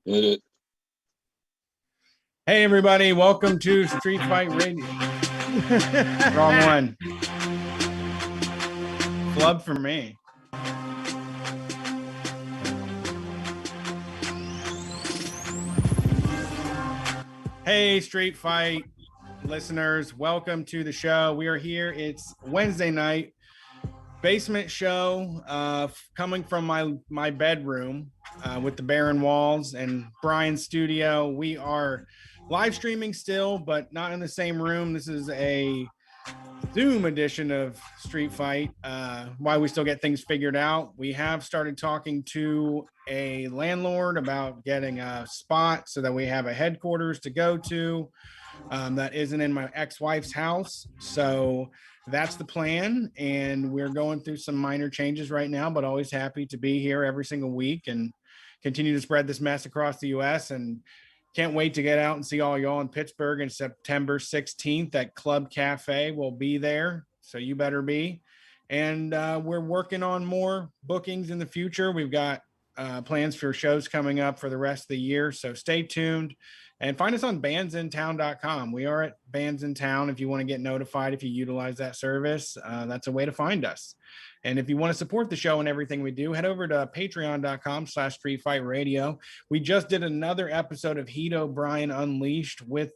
Hit it. Hey everybody, welcome to Street Fight Radio. Wrong one. Flub for me. Hey Street Fight listeners, welcome to the show. We are here. It's Wednesday night. Basement show coming from my bedroom with the barren walls and Brian's studio. We are live streaming still, but not in the same room. This is a Zoom edition of Street Fight. While we still get things figured out, we have started talking to a landlord about getting a spot so that we have a headquarters to go to that isn't in my ex-wife's house. So that's the plan, and we're going through some minor changes right now, but always happy to be here every single week and continue to spread this mess across the U.S. and can't wait to get out and see all y'all in Pittsburgh on September 16th at Club Cafe. We'll be there, so you better be. And we're working on more bookings in the future. We've got plans for shows coming up for the rest of the year, so stay tuned. And find us on bandsintown.com. We are at Bands in Town. If you want to get notified, if you utilize that service, that's a way to find us. And if you want to support the show and everything we do, head over to patreon.com/streetfightradio. We just did another episode of Heat O'Brien Unleashed with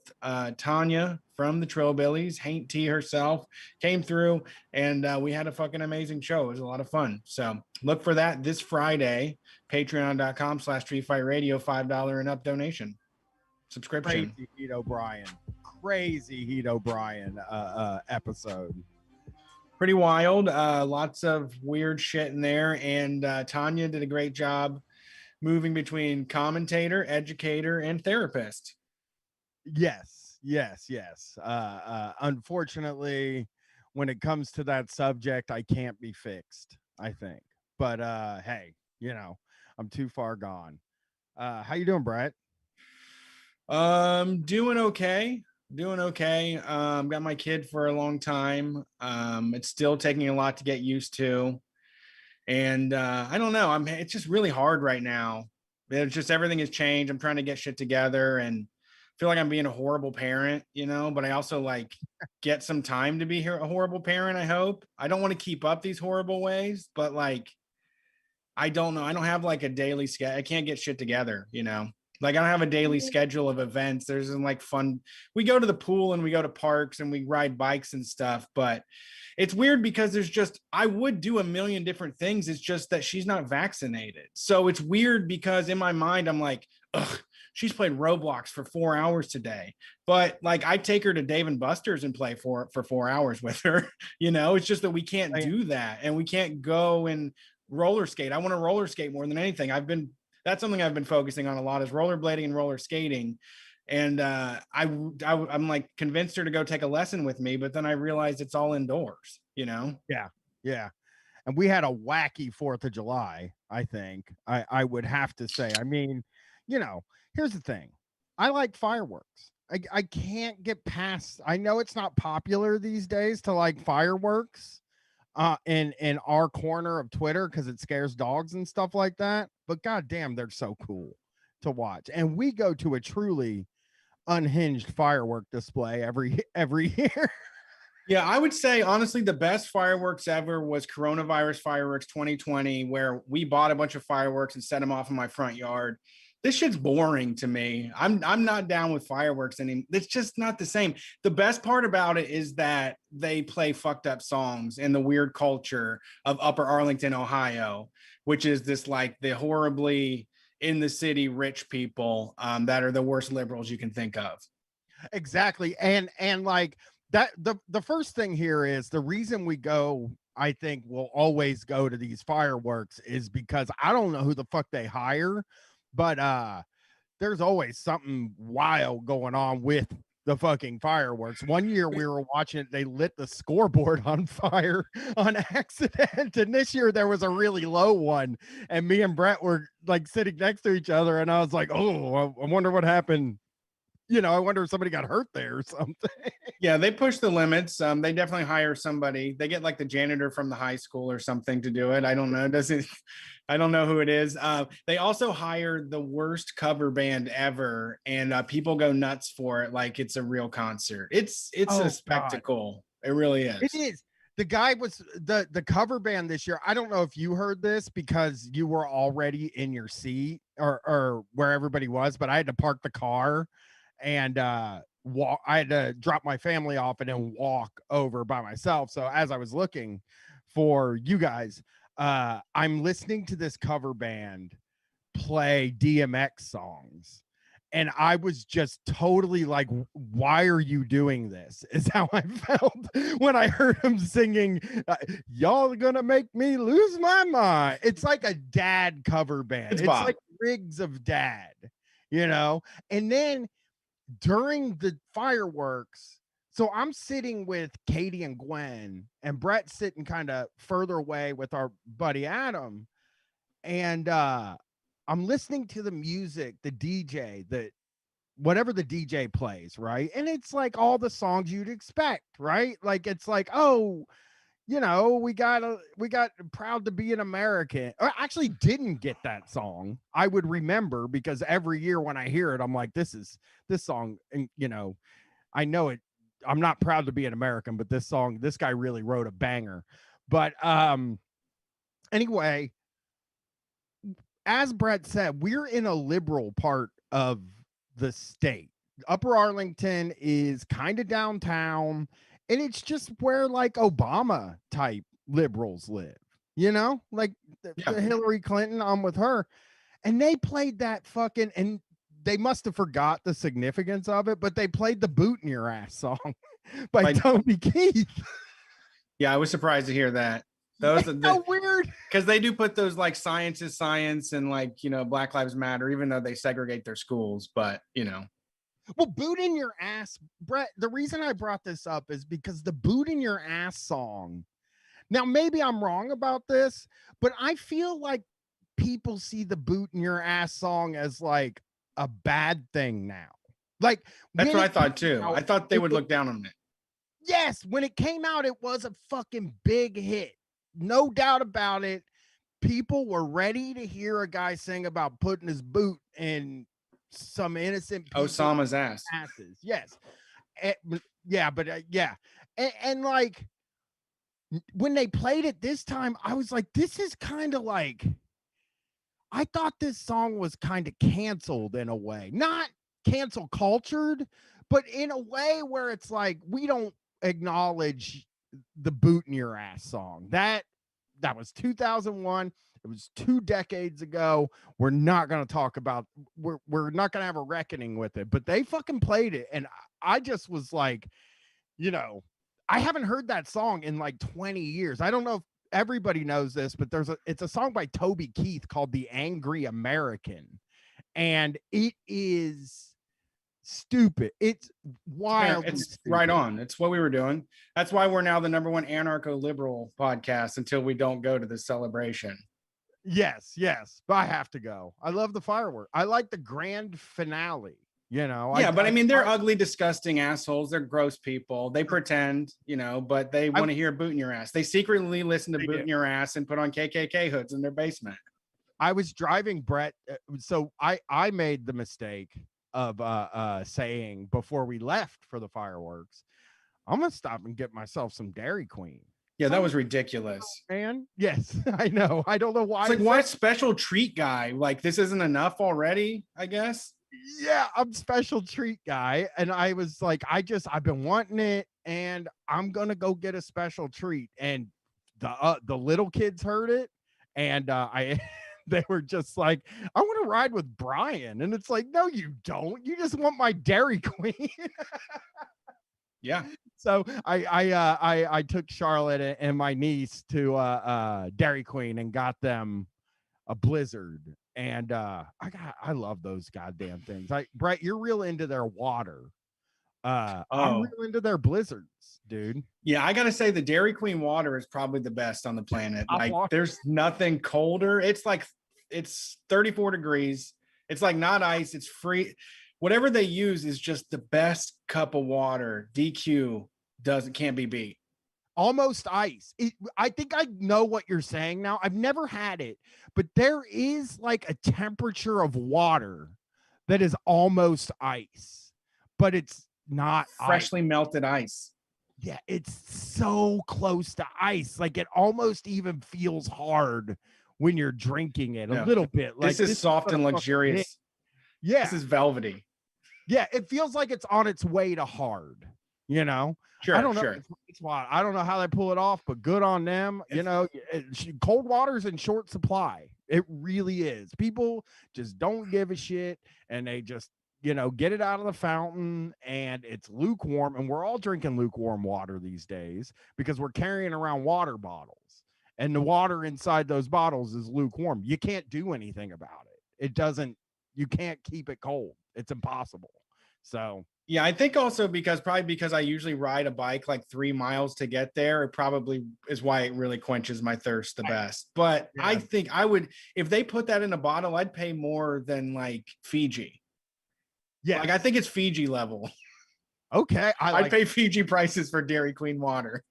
Tanya from the Trillbillies. Haint T herself came through, and we had a fucking amazing show. It was a lot of fun. So look for that this Friday, patreon.com/streetfightradio, $5 and up donation subscription. Crazy Heat O'Brien episode. Pretty wild. Lots of weird shit in there, and Tanya did a great job moving between commentator, educator, and therapist. Yes. Unfortunately, when it comes to that subject, I can't be fixed, I think. But hey, I'm too far gone. How you doing, Brett? Doing okay. Got my kid for a long time. It's still taking a lot to get used to. And I don't know. It's just really hard right now. It's just everything has changed. I'm trying to get shit together and feel like I'm being a horrible parent, but I also like get some time to be a horrible parent, I hope. I don't want to keep up these horrible ways, but like I don't know. I don't have like a daily schedule. I can't get shit together, Like I don't have a daily schedule of events. There's like fun. We go to the pool and we go to parks and we ride bikes and stuff, but it's weird because I would do a million different things. It's just that she's not vaccinated. So it's weird because in my mind, I'm like, ugh, she's played Roblox for 4 hours today. But like I take her to Dave and Buster's and play for 4 hours with her. It's just that we can't do that. And we can't go and roller skate. I want to roller skate more than anything. That's something I've been focusing on a lot is rollerblading and roller skating. And I'm like convinced her to go take a lesson with me, but then I realized it's all indoors, Yeah. And we had a wacky 4th of July, I think. I would have to say. I mean, here's the thing. I like fireworks. I can't get past. I know it's not popular these days to like fireworks in our corner of Twitter because it scares dogs and stuff like that. But goddamn, they're so cool to watch. And we go to a truly unhinged firework display every year. Yeah, I would say honestly the best fireworks ever was coronavirus fireworks 2020, where we bought a bunch of fireworks and set them off in my front yard. This shit's boring to me. I'm not down with fireworks anymore. It's just not the same. The best part about it is that they play fucked up songs in the weird culture of Upper Arlington, Ohio, which is this like the horribly in the city rich people that are the worst liberals you can think of. Exactly. And like that the first thing here is the reason we go, I think we'll always go to these fireworks is because I don't know who the fuck they hire. But there's always something wild going on with the fucking fireworks. One year we were watching it, they lit the scoreboard on fire on accident. And this year there was a really low one. And me and Brett were like sitting next to each other. And I was like, oh, I wonder what happened I wonder if somebody got hurt there or something. Yeah, they push the limits. They definitely hire somebody. They get like the janitor from the high school or something to do it. I don't know. Doesn't I don't know who it is. They also hire the worst cover band ever, and people go nuts for it like it's a real concert. It's a Oh God. spectacle. It really It is. is. The guy was the cover band this year. I don't know if you heard this because you were already in your seat or where everybody was, but I had to park the car and walk. I had to drop my family off and then walk over by myself. So as I was looking for you guys, I'm listening to this cover band play DMX songs. And I was just totally like, why are you doing this? Is how I felt when I heard him singing, y'all are gonna make me lose my mind. It's like a dad cover band. It's Bob. like Rigs of Dad, And then during the fireworks, so I'm sitting with Katie and Gwen, and Brett's sitting kind of further away with our buddy Adam. And I'm listening to the music, the DJ, whatever the DJ plays, right? And it's like all the songs you'd expect, right? Like it's like, oh, we got Proud to Be an American. I actually didn't get that song. I would remember because every year when I hear it, I'm like, this song, and I know it. I'm not proud to be an American, but this guy really wrote a banger. But anyway, as Brett said, we're in a liberal part of the state. Upper Arlington is kind of downtown, and it's just where like Obama type liberals live, like the Hillary Clinton. I'm with her, and they played that fucking, and they must have forgot the significance of it, but they played the "Boot in Your Ass" song by Toby Keith. Yeah, I was surprised to hear that. Those are so weird because they do put those like science is science and like Black Lives Matter, even though they segregate their schools. But well, "Boot in Your Ass," Brett. The reason I brought this up is because the "Boot in Your Ass" song. Now, maybe I'm wrong about this, but I feel like people see the "Boot in Your Ass" song as like a bad thing now. Like that's what I thought too. I thought they would look down on it. Yes, when it came out, it was a fucking big hit. No doubt about it. People were ready to hear a guy sing about putting his boot in some innocent Osama's ass. Asses. Yes. Yeah, but yeah. And like when they played it this time, I was like, this is kind of like, I thought this song was kind of canceled in a way. Not cancel cultured, but in a way where it's like, we don't acknowledge the "Boot in Your Ass" song. That was 2001. It was 2 decades ago. We're not going to talk about, we're not going to have a reckoning with it, but they fucking played it. And I just was like, I haven't heard that song in like 20 years. I don't know if everybody knows this, but it's a song by Toby Keith called "The Angry American." And it is stupid. It's wild. It's right on. It's what we were doing. That's why we're now the #1 anarcho-liberal podcast until we don't go to the celebration. Yes, but I have to go. I love the firework. I like the grand finale. Yeah, but I mean, they're ugly, disgusting assholes. They're gross people. They pretend, but they want to hear "Boot in Your Ass." They secretly listen to "Boot in Your Ass" and put on KKK hoods in their basement. I was driving Brett, so I made the mistake of saying before we left for the fireworks, I'm gonna stop and get myself some Dairy Queen. Yeah, that was ridiculous, man. Yes, I know. I don't know why. It's like, why special treat guy? Like, this isn't enough already, I guess. Yeah, I'm special treat guy, and I was like, I've been wanting it, and I'm gonna go get a special treat. And the little kids heard it, and they were just like, I want to ride with Brian. And it's like, no, you don't. You just want my Dairy Queen. Yeah. So I took Charlotte and my niece to Dairy Queen and got them a Blizzard. And I love those goddamn things. Brett, you're real into their water. I'm real into their Blizzards, dude. Yeah, I gotta say the Dairy Queen water is probably the best on the planet. Like, there's nothing colder. It's 34 degrees. It's like not ice. It's free. whatever they use is just the best cup of water. DQ can't be beat. Almost ice. I think I know what you're saying now. I've never had it, but there is like a temperature of water that is almost ice, but it's not Freshly ice. melted ice. Yeah, it's so close to ice. Like it almost even feels hard when you're drinking it a little bit. Like this is soft and luxurious. Yeah. This is velvety. Yeah, it feels like it's on its way to hard, you know? Sure, I don't know. sure. It's why I don't know how they pull it off, but good on them. You know, cold water's in short supply. It really is. People just don't give a shit and they just, get it out of the fountain and it's lukewarm. And we're all drinking lukewarm water these days because we're carrying around water bottles and the water inside those bottles is lukewarm. You can't do anything about it. You can't keep it cold. It's impossible. So yeah, I think also because I usually ride a bike like 3 miles to get there. It probably is why it really quenches my thirst the best. But yeah. I think I would, if they put that in a bottle, I'd pay more than like Fiji. Yeah, like I think it's Fiji level. Okay, I'd pay Fiji prices for Dairy Queen water.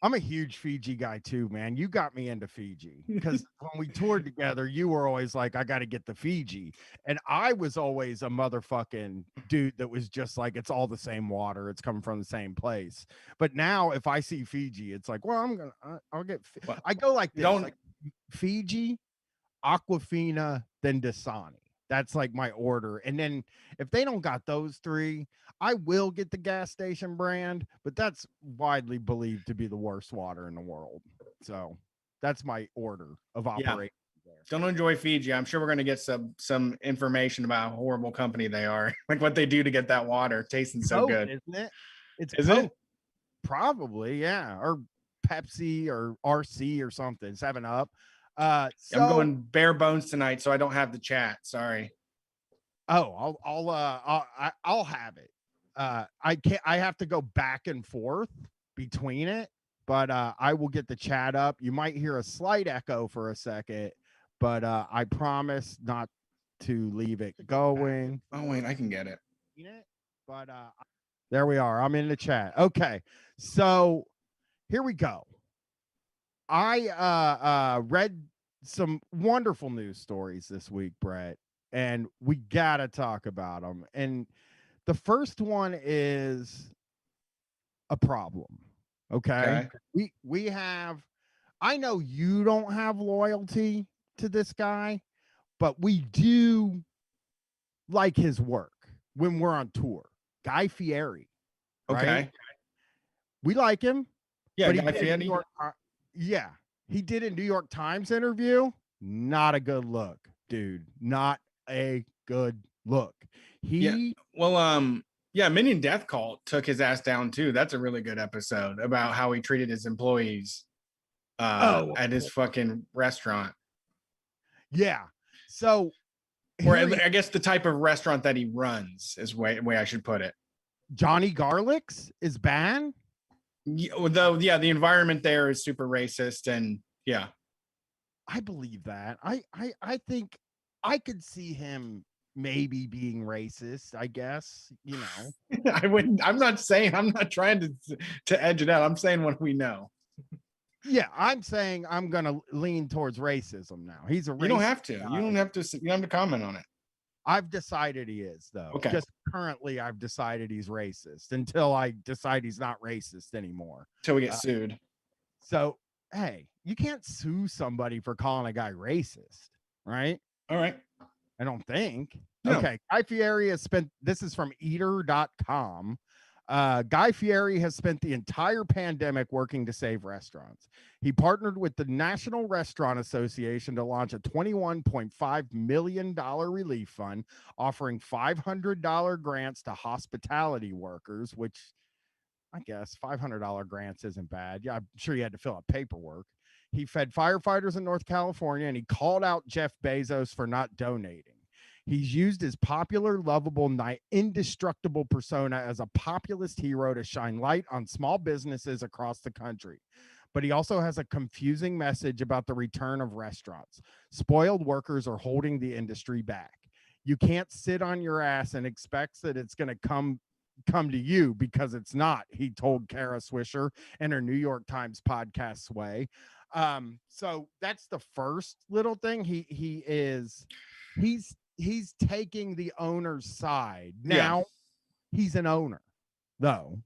I'm a huge Fiji guy too, man. You got me into Fiji because when we toured together, you were always like, I got to get the Fiji. And I was always a motherfucking dude that was just like, it's all the same water. It's coming from the same place. But now if I see Fiji, it's like, well, I'll get, I go like this, like Fiji, Aquafina, then Dasani. That's like my order. And then if they don't got those three, I will get the gas station brand, but that's widely believed to be the worst water in the world. So that's my order of operation. Yeah. Don't enjoy Fiji. I'm sure we're going to get some information about how horrible company they are, like what they do to get that water tasting so good. Isn't it? Is it? Probably, yeah. Or Pepsi or RC or something, 7-Up. I'm going bare bones tonight, so I don't have the chat. Sorry. Oh, I'll have it. I have to go back and forth between it, but I will get the chat up. You might hear a slight echo for a second, but I promise not to leave it going. Oh wait, I can get it. But there we are. I'm in the chat. Okay, so here we go. I read some wonderful news stories this week, Brett, and we gotta talk about them. And the first one is a problem. Okay. We have, I know you don't have loyalty to this guy, but we do like his work when we're on tour. Guy Fieri. Okay. Right? We like him. Yeah, Guy Fieri. Yeah. He did a New York Times interview. Not a good look, dude. Not a good look. Minion Death Cult took his ass down too. That's a really good episode about how he treated his employees at his fucking restaurant. Yeah. So, or I guess the type of restaurant that he runs is way I should put it. Johnny Garlic's is banned. The environment there is super racist, and yeah, I believe that. I think I could see him maybe being racist, I guess, I'm not trying to edge it out. I'm saying what we know. Yeah, I'm saying I'm gonna lean towards racism now. He's a racist. You don't have to. You don't have to comment on it. I've decided he is, though. Okay. Just currently I've decided he's racist until I decide he's not racist anymore. Until we get sued. So hey, you can't sue somebody for calling a guy racist, right? All right. I don't think. No. Okay. Guy Fieri has spent, this is from eater.com. Guy Fieri has spent the entire pandemic working to save restaurants. He partnered with the National Restaurant Association to launch a $21.5 million relief fund, offering $500 grants to hospitality workers, which I guess $500 grants isn't bad. Yeah, I'm sure you had to fill out paperwork. He fed firefighters in North California, and he called out Jeff Bezos for not donating. He's used his popular, lovable, indestructible persona as a populist hero to shine light on small businesses across the country. But he also has a confusing message about the return of restaurants. Spoiled workers are holding the industry back. You can't sit on your ass and expect that it's going to come to you, because it's not, he told Kara Swisher in her New York Times podcast Sway. So that's the first little thing. He's taking the owner's side. Yeah. Now he's an owner though,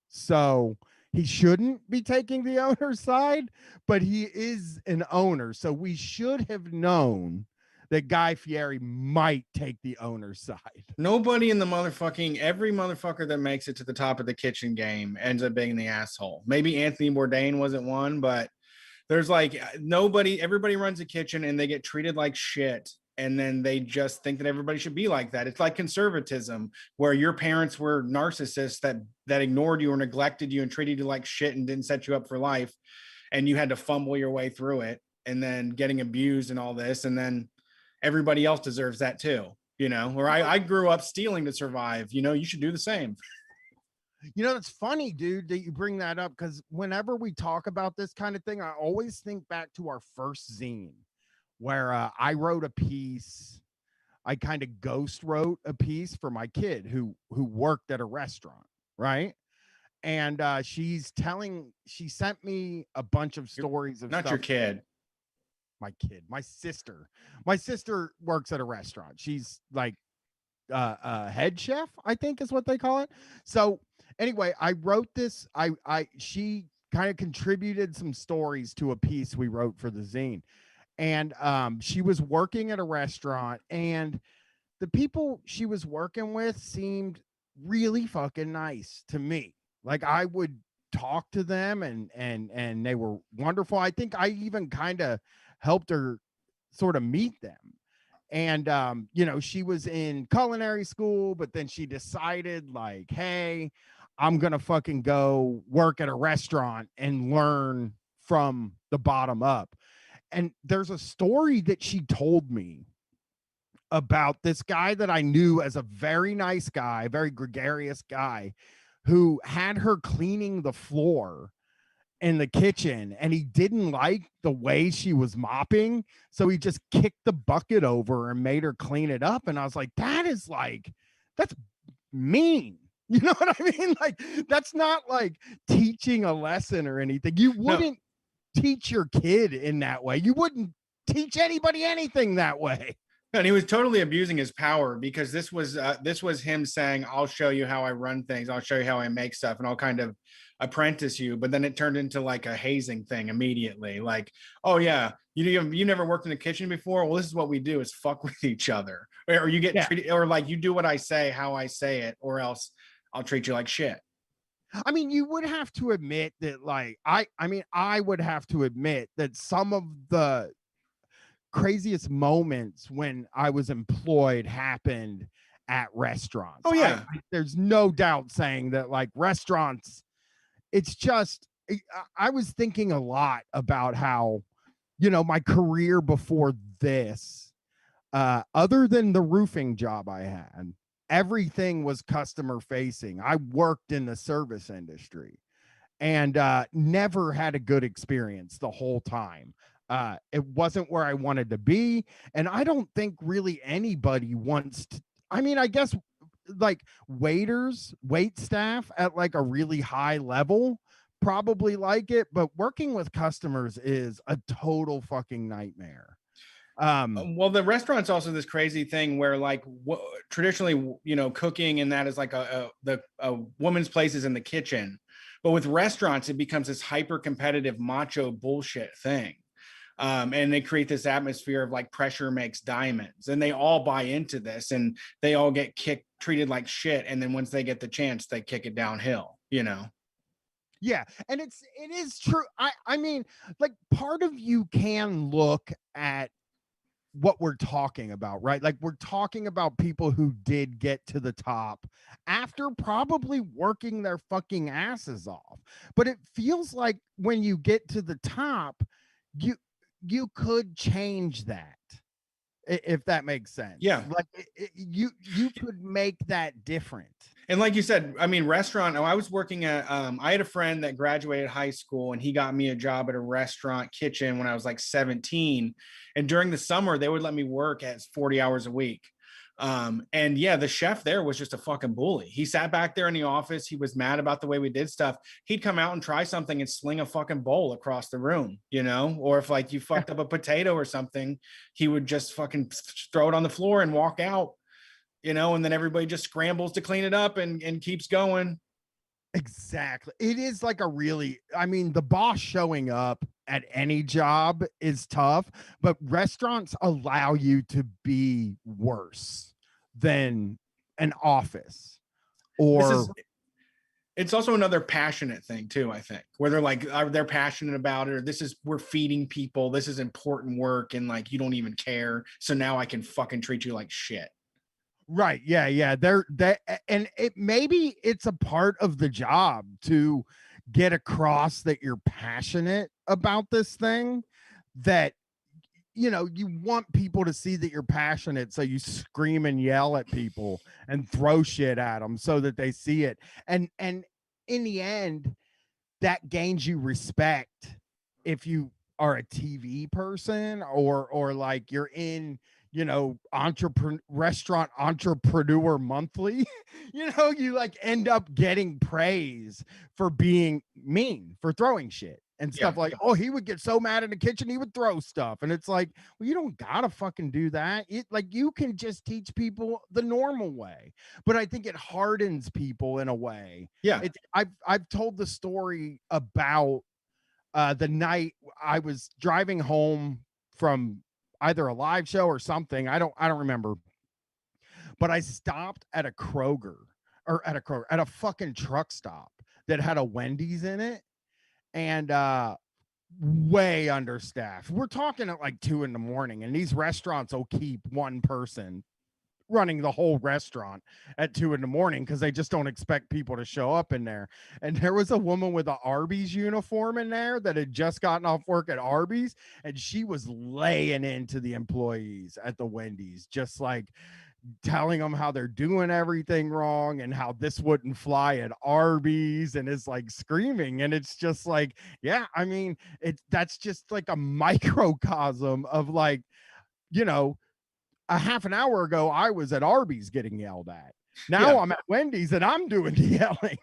so he shouldn't be taking the owner's side, but he is an owner, so we should have known that Guy Fieri might take the owner's side. Nobody in the motherfucking, every motherfucker that makes it to the top of the kitchen game ends up being the asshole. Maybe Anthony Bourdain wasn't one, but there's like nobody, everybody runs a kitchen and they get treated like shit. And then they just think that everybody should be like that. It's like conservatism, where your parents were narcissists that ignored you or neglected you and treated you like shit and didn't set you up for life. And you had to fumble your way through it, and then getting abused and all this. And then everybody else deserves that too. Where I grew up stealing to survive. You should do the same. It's funny, dude, that you bring that up, because whenever we talk about this kind of thing, I always think back to our first zine where I wrote a piece. I kind of ghost wrote a piece for my kid who worked at a restaurant, right? And she sent me a bunch of stories of not stuff. Your kid. My kid, my sister works at a restaurant. She's like head chef, I think is what they call it. So anyway, I wrote this. She kind of contributed some stories to a piece we wrote for the zine. And she was working at a restaurant, and the people she was working with seemed really fucking nice to me. Like, I would talk to them, and they were wonderful. I think I even kind of helped her sort of meet them. And she was in culinary school, but then she decided, like, hey, I'm gonna fucking go work at a restaurant and learn from the bottom up. And there's a story that she told me about this guy that I knew as a very nice guy, very gregarious guy, who had her cleaning the floor in the kitchen, and he didn't like the way she was mopping, so he just kicked the bucket over and made her clean it up. And I was like, that's mean. You know what I mean? Like, that's not like teaching a lesson or anything. You wouldn't teach your kid in that way. You wouldn't teach anybody anything that way. And he was totally abusing his power, because this was him saying, I'll show you how I run things, I'll show you how I make stuff, and I'll kind of apprentice you. But then it turned into like a hazing thing immediately. Like, oh yeah, you never worked in a kitchen before? Well, this is what we do, is fuck with each other. Or you get treated, or like, you do what I say, how I say it, or else I'll treat you like shit. I mean, you would have to admit that, like, I would have to admit that some of the craziest moments when I was employed happened at restaurants. Oh yeah. There's no doubt saying that, like, restaurants, it's just, I was thinking a lot about how, my career before this, other than the roofing job I had, everything was customer facing. I worked in the service industry and never had a good experience the whole time. It wasn't where I wanted to be. And I don't think really anybody wants to. I mean, I guess like wait staff at like a really high level probably like it, but working with customers is a total fucking nightmare. Well, the restaurant's also this crazy thing where, like, traditionally, cooking and that is like a woman's place is in the kitchen, but with restaurants, it becomes this hyper competitive macho bullshit thing. And they create this atmosphere of like pressure makes diamonds, and they all buy into this, and they all get treated like shit. And then once they get the chance, they kick it downhill, Yeah. And it is true. I mean, like, part of you can look at what we're talking about, right? Like, we're talking about people who did get to the top after probably working their fucking asses off. But it feels like when you get to the top, you could change that, if that makes sense. Yeah. Like, you could make that different. And like you said, I mean, restaurant, I was working at, I had a friend that graduated high school, and he got me a job at a restaurant kitchen when I was like 17. And during the summer, they would let me work at 40 hours a week. And yeah, the chef there was just a fucking bully. He sat back there in the office. He was mad about the way we did stuff. He'd come out and try something and sling a fucking bowl across the room, you know? Or if like you fucked up a potato or something, he would just fucking throw it on the floor and walk out, you know, and then everybody just scrambles to clean it up and keeps going. Exactly. It is like a really, I mean, the boss showing up at any job is tough, but restaurants allow you to be worse than an office This or is it's also another passionate thing too, I think, where they're like they're passionate about it, or this is we're feeding people, this is important work, and like you don't even care. So now I can fucking treat you like shit. right. Yeah. Yeah. They're that, and it maybe it's a part of the job to get across that you're passionate about this thing that you know, you want people to see that you're passionate. So you scream and yell at people and throw shit at them so that they see it. And in the end, that gains you respect if you are a TV person or like you're in, you know, restaurant entrepreneur monthly, you know, you like end up getting praise for being mean, for throwing shit and stuff Yeah. like, oh, he would get so mad in the kitchen, he would throw stuff. And it's like, well, you don't gotta fucking do that. It like you can just teach people the normal way. But I think it hardens people in a way. Yeah. I've told the story about the night I was driving home from either a live show or something. I don't remember. But I stopped at a Kroger at a fucking truck stop that had a Wendy's in it and way understaffed. We're talking at like 2 a.m. and these restaurants will keep one person running the whole restaurant at 2 a.m. because they just don't expect people to show up in there. And there was a woman with an Arby's uniform in there that had just gotten off work at Arby's, and she was laying into the employees at the Wendy's, just like telling them how they're doing everything wrong and how this wouldn't fly at Arby's, and is like screaming. And it's just like, yeah, I mean, that's just like a microcosm of like, you know, a half an hour ago, I was at Arby's getting yelled at. Now Yeah. I'm at Wendy's and I'm doing the yelling.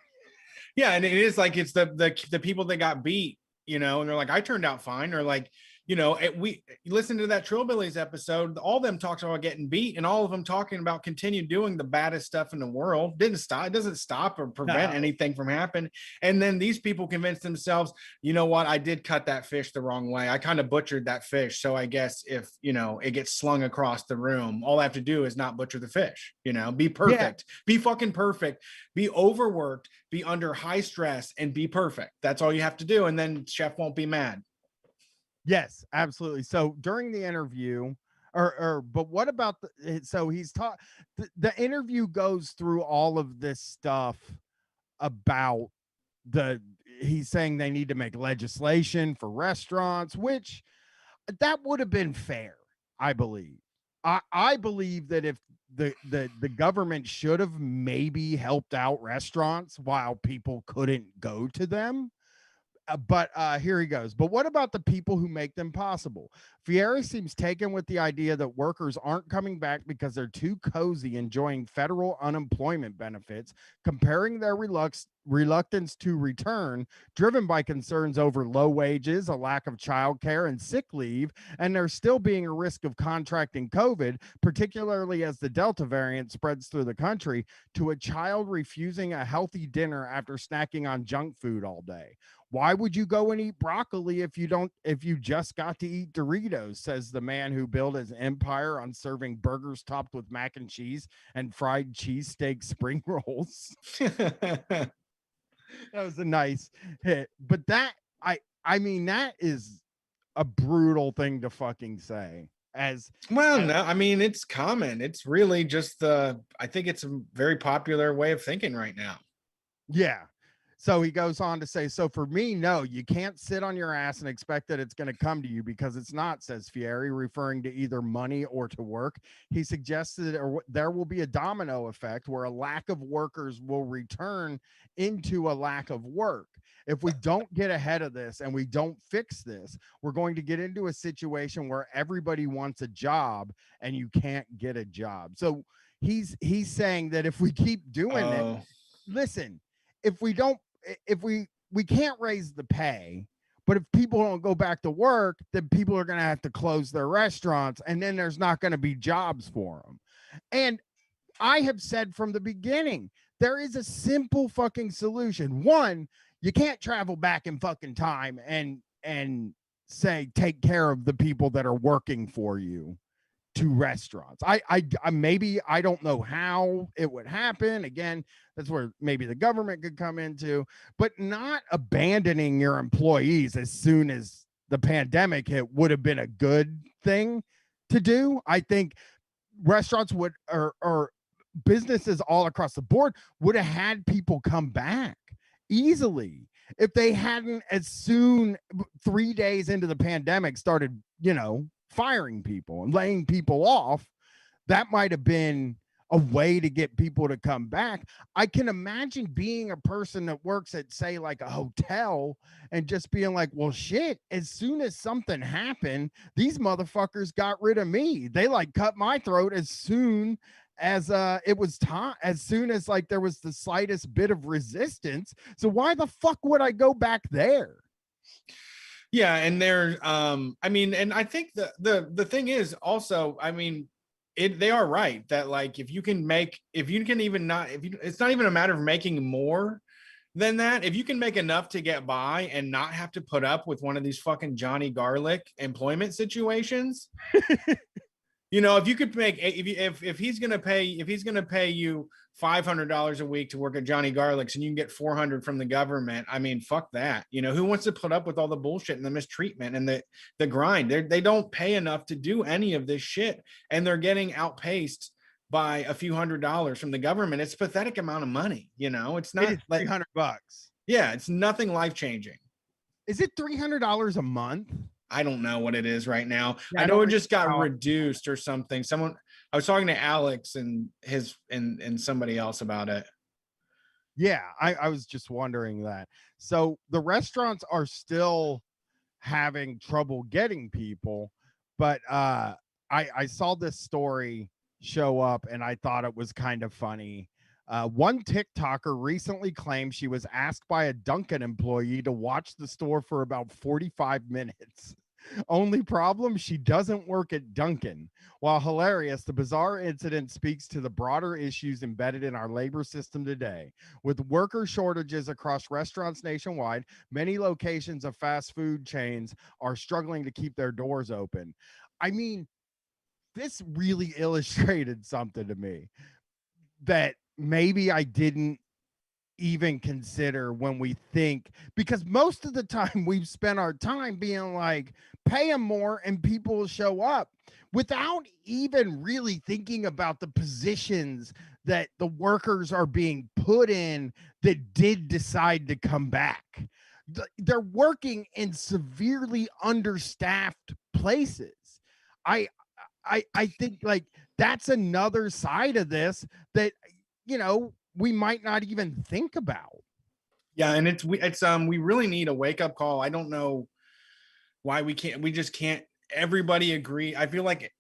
Yeah, and it is like it's the people that got beat, you know, and they're like, I turned out fine, or like, you know, we listen to that Trillbillies episode. All of them talks about getting beat, and all of them talking about continue doing the baddest stuff in the world. Didn't stop. It doesn't stop or prevent anything from happening. And then these people convince themselves, you know what? I did cut that fish the wrong way. I kind of butchered that fish. So I guess if you know it gets slung across the room, all I have to do is not butcher the fish. You know, be perfect, be fucking perfect, be overworked, be under high stress, and be perfect. That's all you have to do, and then chef won't be mad. Yes, absolutely. So during the interview, but what about so he's taught the interview goes through all of this stuff about he's saying they need to make legislation for restaurants, which that would have been fair, I believe. I believe that if the government should have maybe helped out restaurants while people couldn't go to them. But here he goes. But what about the people who make them possible? Fieri seems taken with the idea that workers aren't coming back because they're too cozy enjoying federal unemployment benefits, comparing their reluctance to return, driven by concerns over low wages, a lack of childcare, and sick leave, and there still being a risk of contracting COVID, particularly as the Delta variant spreads through the country, to a child refusing a healthy dinner after snacking on junk food all day. Why would you go and eat broccoli if you just got to eat Doritos, says the man who built his empire on serving burgers topped with mac and cheese and fried cheesesteak spring rolls. That was a nice hit. But I mean, that is a brutal thing to fucking say. Well, no, I mean, it's common. It's really just I think it's a very popular way of thinking right now. Yeah. So he goes on to say, so for me, no, you can't sit on your ass and expect that it's going to come to you, because it's not, says Fieri, referring to either money or to work. He suggested there will be a domino effect where a lack of workers will return into a lack of work. If we don't get ahead of this and we don't fix this, we're going to get into a situation where everybody wants a job and you can't get a job. So he's saying that if we keep doing it, Oh, listen, if we don't, if we can't raise the pay, but if people don't go back to work, then people are going to have to close their restaurants, and then there's not going to be jobs for them. And I have said from the beginning, there is a simple fucking solution. One, you can't travel back in fucking time and say take care of the people that are working for you to restaurants. I maybe I don't know how it would happen. Again, that's where maybe the government could come into, but not abandoning your employees as soon as the pandemic hit would have been a good thing to do. I think restaurants would or businesses all across the board would have had people come back easily if they hadn't as soon 3 days into the pandemic started, firing people and laying people off. That might have been a way to get people to come back. I can imagine being a person that works at, say, like a hotel and just being like, well, shit, as soon as something happened, these motherfuckers got rid of me. They like cut my throat as soon as it was time, as soon as like there was the slightest bit of resistance. So why the fuck would I go back there? yeah, and there, I mean, and I think the thing is also, I mean, they are right that like if you can even not, if you, it's not even a matter of making more than that. If you can make enough to get by and not have to put up with one of these fucking Johnny Garlic employment situations, if you could make, if he's gonna pay you $500 a week to work at Johnny Garlic's and you can get 400 from the government, I mean, fuck that. Who wants to put up with all the bullshit and the mistreatment and the grind? They don't pay enough to do any of this shit, and they're getting outpaced by a few $100s from the government. It's a pathetic amount of money. It's not like $300. Yeah, it's nothing life changing. Is it $300 a month? I don't know what it is right now. Yeah, I know it just got reduced or something. I was talking to Alex and somebody else about it. Yeah, I was just wondering that. So the restaurants are still having trouble getting people, but I saw this story show up and I thought it was kind of funny. One TikToker recently claimed she was asked by a Dunkin' employee to watch the store for about 45 minutes. Only problem, she doesn't work at Dunkin'. While hilarious, the bizarre incident speaks to the broader issues embedded in our labor system today. With worker shortages across restaurants nationwide, many locations of fast food chains are struggling to keep their doors open. I mean, this really illustrated something to me that maybe I didn't even consider when we think, because most of the time we've spent our time being like, pay them more and people will show up, without even really thinking about the positions that the workers are being put in that did decide to come back. They're working in severely understaffed places. I think like that's another side of this that we might not even think about. Yeah, and we really need a wake up call. I don't know why we just can't everybody agree. I feel like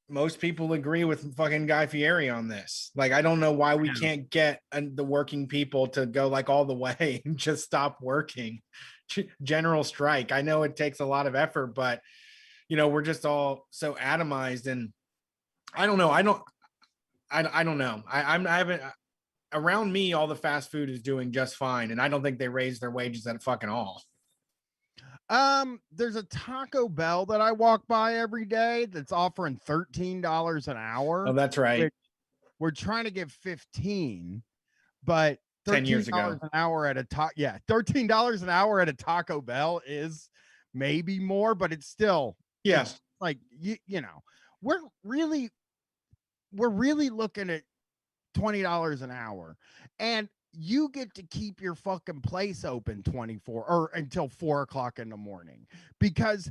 most people agree with fucking Guy Fieri on this. Like, I don't know why we can't get the working people to go like all the way and just stop working. General strike. I know it takes a lot of effort, but we're just all so atomized, and I don't know. I don't know. I haven't around me, all the fast food is doing just fine, and I don't think they raise their wages at fucking all. There's a Taco Bell that I walk by every day that's offering $13 an hour. Oh, that's right. We're trying to get 15, but 10 years ago, an hour at $13 an hour at a Taco Bell is maybe more, but it's still it's like we're really looking at $20 an hour, and you get to keep your fucking place open 24 or until 4 o'clock in the morning, because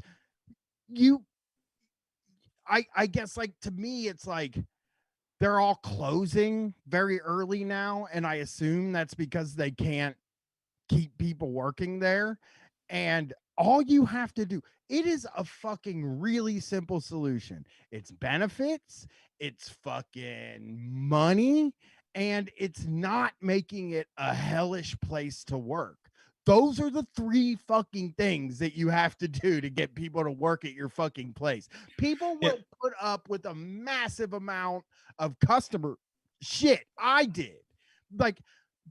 I guess, like, to me, it's like they're all closing very early now, and I assume that's because they can't keep people working there. And all you have to do, it is a fucking really simple solution. It's benefits, it's fucking money, and it's not making it a hellish place to work. Those are the three fucking things that you have to do to get people to work at your fucking place. People Yeah. will put up with a massive amount of customer shit. I did. Like,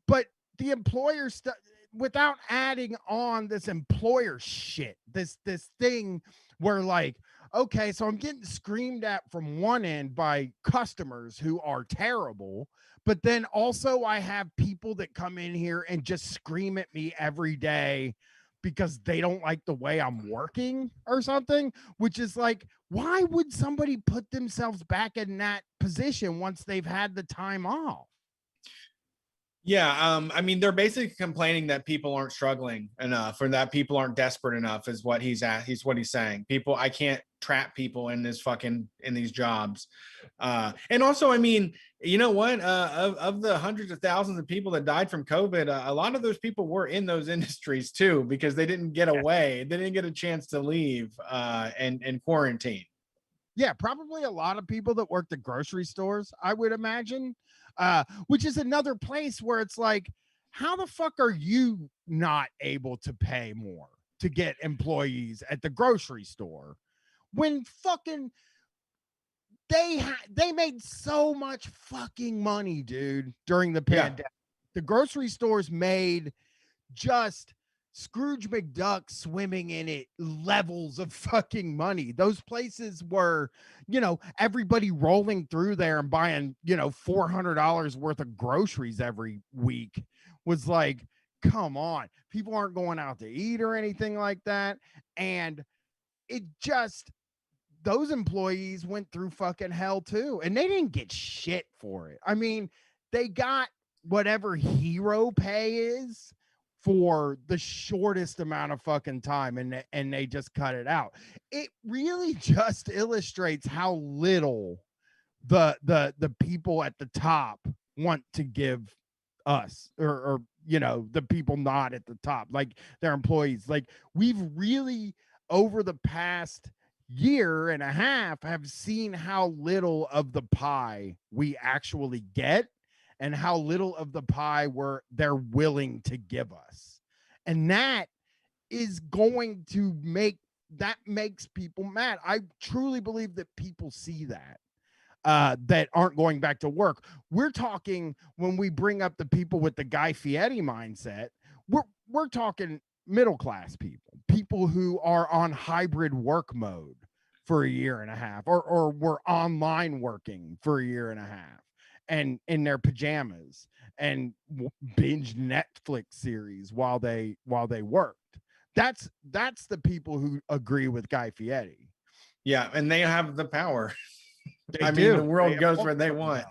but the employer stuff, without adding on this employer shit, this thing where like, okay, so I'm getting screamed at from one end by customers who are terrible, but then also I have people that come in here and just scream at me every day because they don't like the way I'm working or something, which is like, why would somebody put themselves back in that position once they've had the time off? Yeah, I mean, they're basically complaining that people aren't struggling enough, or that people aren't desperate enough, is what he's at. He's what he's saying. People, I can't trap people in this fucking in these jobs. And also, I mean, you know what? Of the hundreds of thousands of people that died from COVID, a lot of those people were in those industries too, because they didn't get away. They didn't get a chance to leave and quarantine. Yeah, probably a lot of people that worked at grocery stores, I would imagine, which is another place where it's like, how the fuck are you not able to pay more to get employees at the grocery store when fucking they made so much fucking money, dude, during the Yeah. pandemic. The grocery stores made just Scrooge McDuck swimming in it levels of fucking money. Those places were, everybody rolling through there and buying, $400 worth of groceries every week was like, come on. People aren't going out to eat or anything like that. And it just, those employees went through fucking hell too. And they didn't get shit for it. I mean, they got whatever hero pay is for the shortest amount of fucking time, and they just cut it out. It really just illustrates how little the people at the top want to give us, or the people not at the top, like their employees. Like, we've really, over the past year and a half, have seen how little of the pie we actually get and how little of the pie they're willing to give us. And that is going to makes people mad. I truly believe that people see that, that aren't going back to work. We're talking, when we bring up the people with the Guy Fieri mindset, we're talking middle class people who are on hybrid work mode for a year and a half, or were online working for a year and a half, and in their pajamas, and binge Netflix series while they worked. That's the people who agree with Guy Fieri. Yeah, and they have the power. They I mean, do. the world They goes where they want.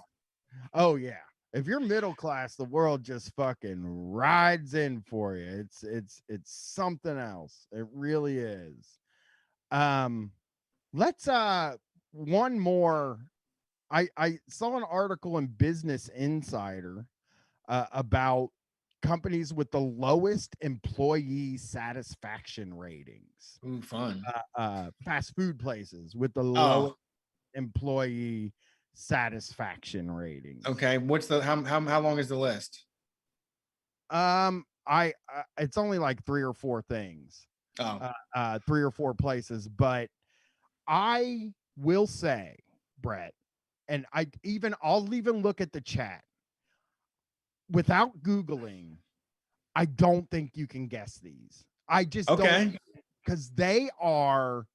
Oh yeah. If you're middle class, the world just fucking rides in for you. It's something else. It really is. Let's one more. I saw an article in Business Insider about companies with the lowest employee satisfaction ratings. Ooh, fun. Fast food places with the Oh, lowest employee satisfaction ratings. okay. What's the how long is the list? I it's only like three or four things, Oh, three or four places, but I will say, Brett, and I'll even look at the chat without Googling. I don't think you can guess these. I just don't, okay. because they are.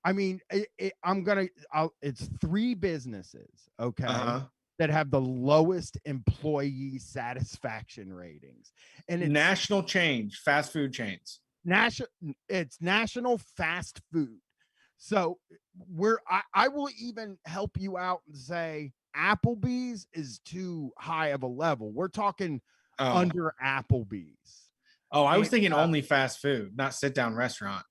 I mean, it's three businesses, okay, Uh-huh. that have the lowest employee satisfaction ratings, and it's National change, fast food chains. national. It's national fast food. So I will even help you out and say Applebee's is too high of a level. We're talking Oh. under Applebee's. Oh, I was And thinking only fast food, not sit down restaurant.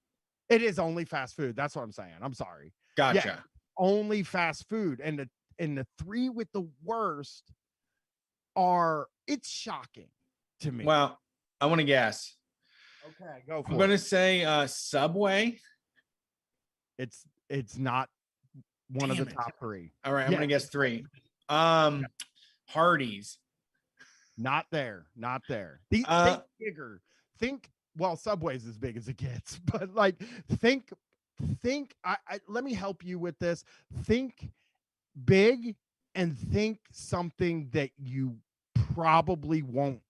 it is only fast food. That's what I'm saying. I'm sorry. Yeah, Gotcha. only fast food. And the three with the worst are, it's shocking to me. Well, I want to guess. Okay, go for I'm it. going to say Subway. It's not one of Damn the it. top three. All right, I'm Yeah, going to guess three. yeah, Hardee's. not there. Not there. Uh, Think bigger. Think well, Subway's as big as it gets, but like think let me help you with this. Think big and think something that you probably won't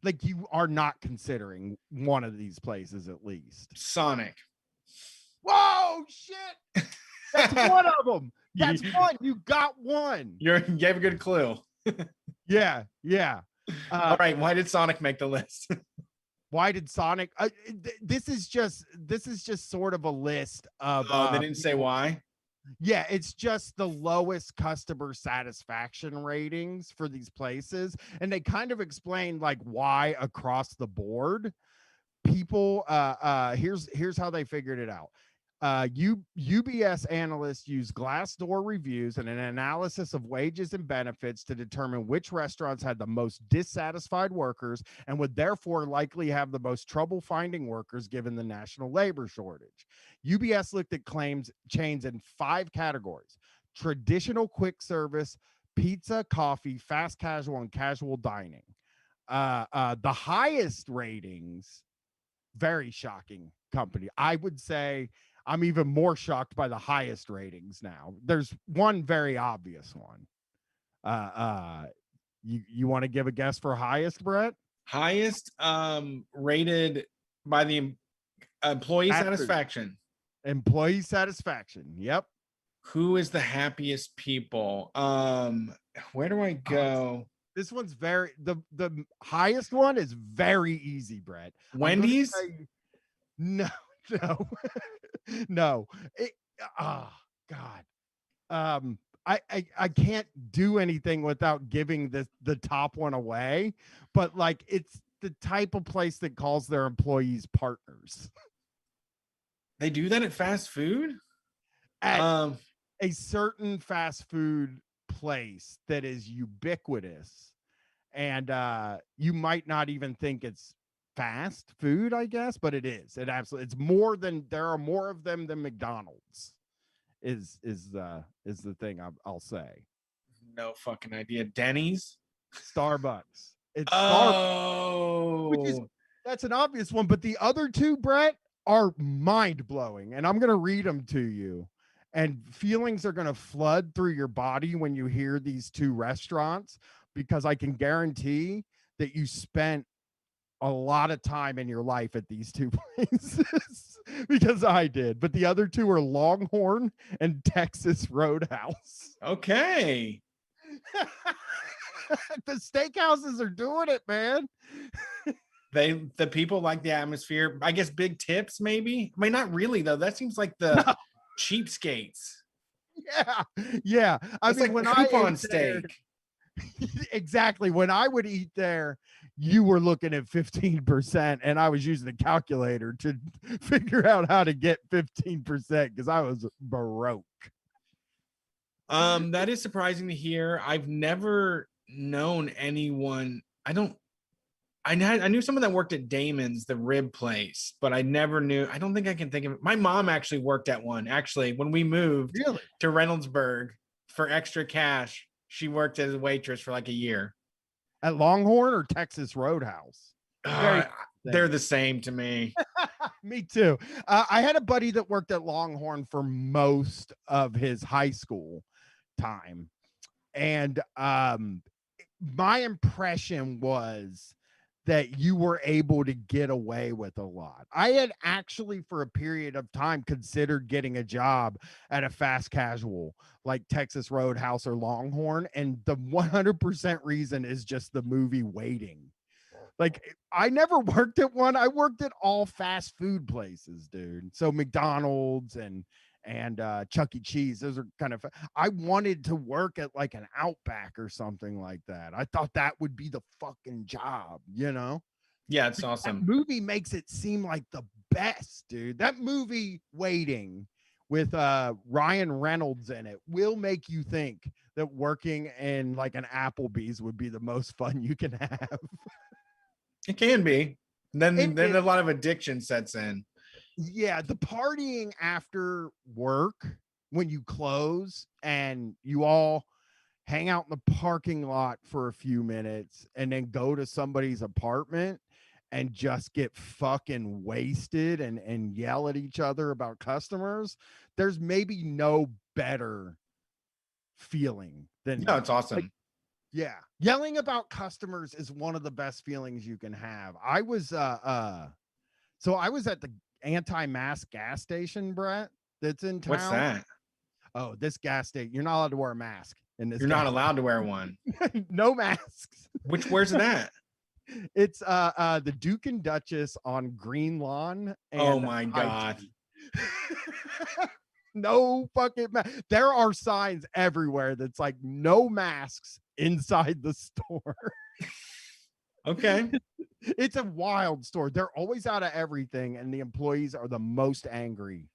like you are not considering one of these places at least. Sonic. Whoa, shit. That's one of them. That's you, one. You got one. you gave a good clue. Yeah, yeah. All right, why did Sonic make the list? Why did Sonic? This is just sort of a list of. Oh, they didn't say why. Yeah, it's just the lowest customer satisfaction ratings for these places, and they kind of explain like why across the board. People, here's how they figured it out. UBS analysts use Glassdoor reviews and an analysis of wages and benefits to determine which restaurants had the most dissatisfied workers and would therefore likely have the most trouble finding workers given the national labor shortage. UBS looked at claims chains in 5 categories: traditional quick service, pizza, coffee, fast casual, and casual dining. The highest ratings, very shocking company. I would say I'm even more shocked by the highest ratings now. There's one very obvious one. You want to give a guess for highest, Brett? Highest rated by the employee satisfaction. Employee satisfaction. Yep. Who is the happiest people? Where do I go? This one's the highest one is very easy, Brett. Wendy's? No, no, no. God. I can't do anything without giving the top one away, but like it's the type of place that calls their employees partners. They do that at fast food? At a certain fast food place that is ubiquitous, and you might not even think it's fast food, I guess, but it is. It's more than, there are more of them than McDonald's. Is the thing I'll say. No fucking idea. Denny's? Starbucks. It's Starbucks. Which is, that's an obvious one, but the other two, Brett, are mind blowing, and I'm gonna read them to you. And feelings are gonna flood through your body when you hear these two restaurants, because I can guarantee that you spent a lot of time in your life at these two places because I did. But the other two are Longhorn and Texas Roadhouse. Okay. The steakhouses are doing it, man. The people like the atmosphere. I guess big tips, maybe. I mean, not really though. That seems like the cheapskates. Yeah. I mean, like when coupon steak. Exactly. When I would eat there, you were looking at 15%, and I was using a calculator to figure out how to get 15% because I was broke. That is surprising to hear. I've never known anyone. I knew someone that worked at Damon's, the rib place, but I never knew. I don't think I can think of it. My mom actually worked at one. Actually, when we moved to Reynoldsburg for extra cash, she worked as a waitress for like a year. At Longhorn or Texas Roadhouse? They're the same to me. Me too. I had a buddy that worked at Longhorn for most of his high school time. And my impression was that you were able to get away with a lot. I had actually, for a period of time, considered getting a job at a fast casual like Texas Roadhouse or Longhorn. And the 100% reason is just the movie Waiting. Like, I never worked at one. I worked at all fast food places, dude. So McDonald's and Chuck E. Cheese. Those are kind of, I wanted to work at like an Outback or something like that. I thought that would be the fucking job, you know? Yeah, it's awesome. That movie makes it seem like the best, dude. That movie Waiting with Ryan Reynolds in it will make you think that working in like an Applebee's would be the most fun you can have. It can be. Then It a lot of addiction sets in. Yeah, the partying after work when you close and you all hang out in the parking lot for a few minutes and then go to somebody's apartment and just get fucking wasted and yell at each other about customers. There's maybe no better feeling than No, it's that. awesome. Yeah, yelling about customers is one of the best feelings you can have. I was so I was at the anti-mask gas station, Brett, that's in What's town. that? Oh, this gas station, you're not allowed to wear a mask in this You're not gas. allowed to wear one. No masks. Where's it at? It's the Duke and Duchess on Green Lawn Oh and my High God. Street. No fucking there are signs everywhere that's like no masks inside the store. Okay. It's a wild store. They're always out of everything, and the employees are the most angry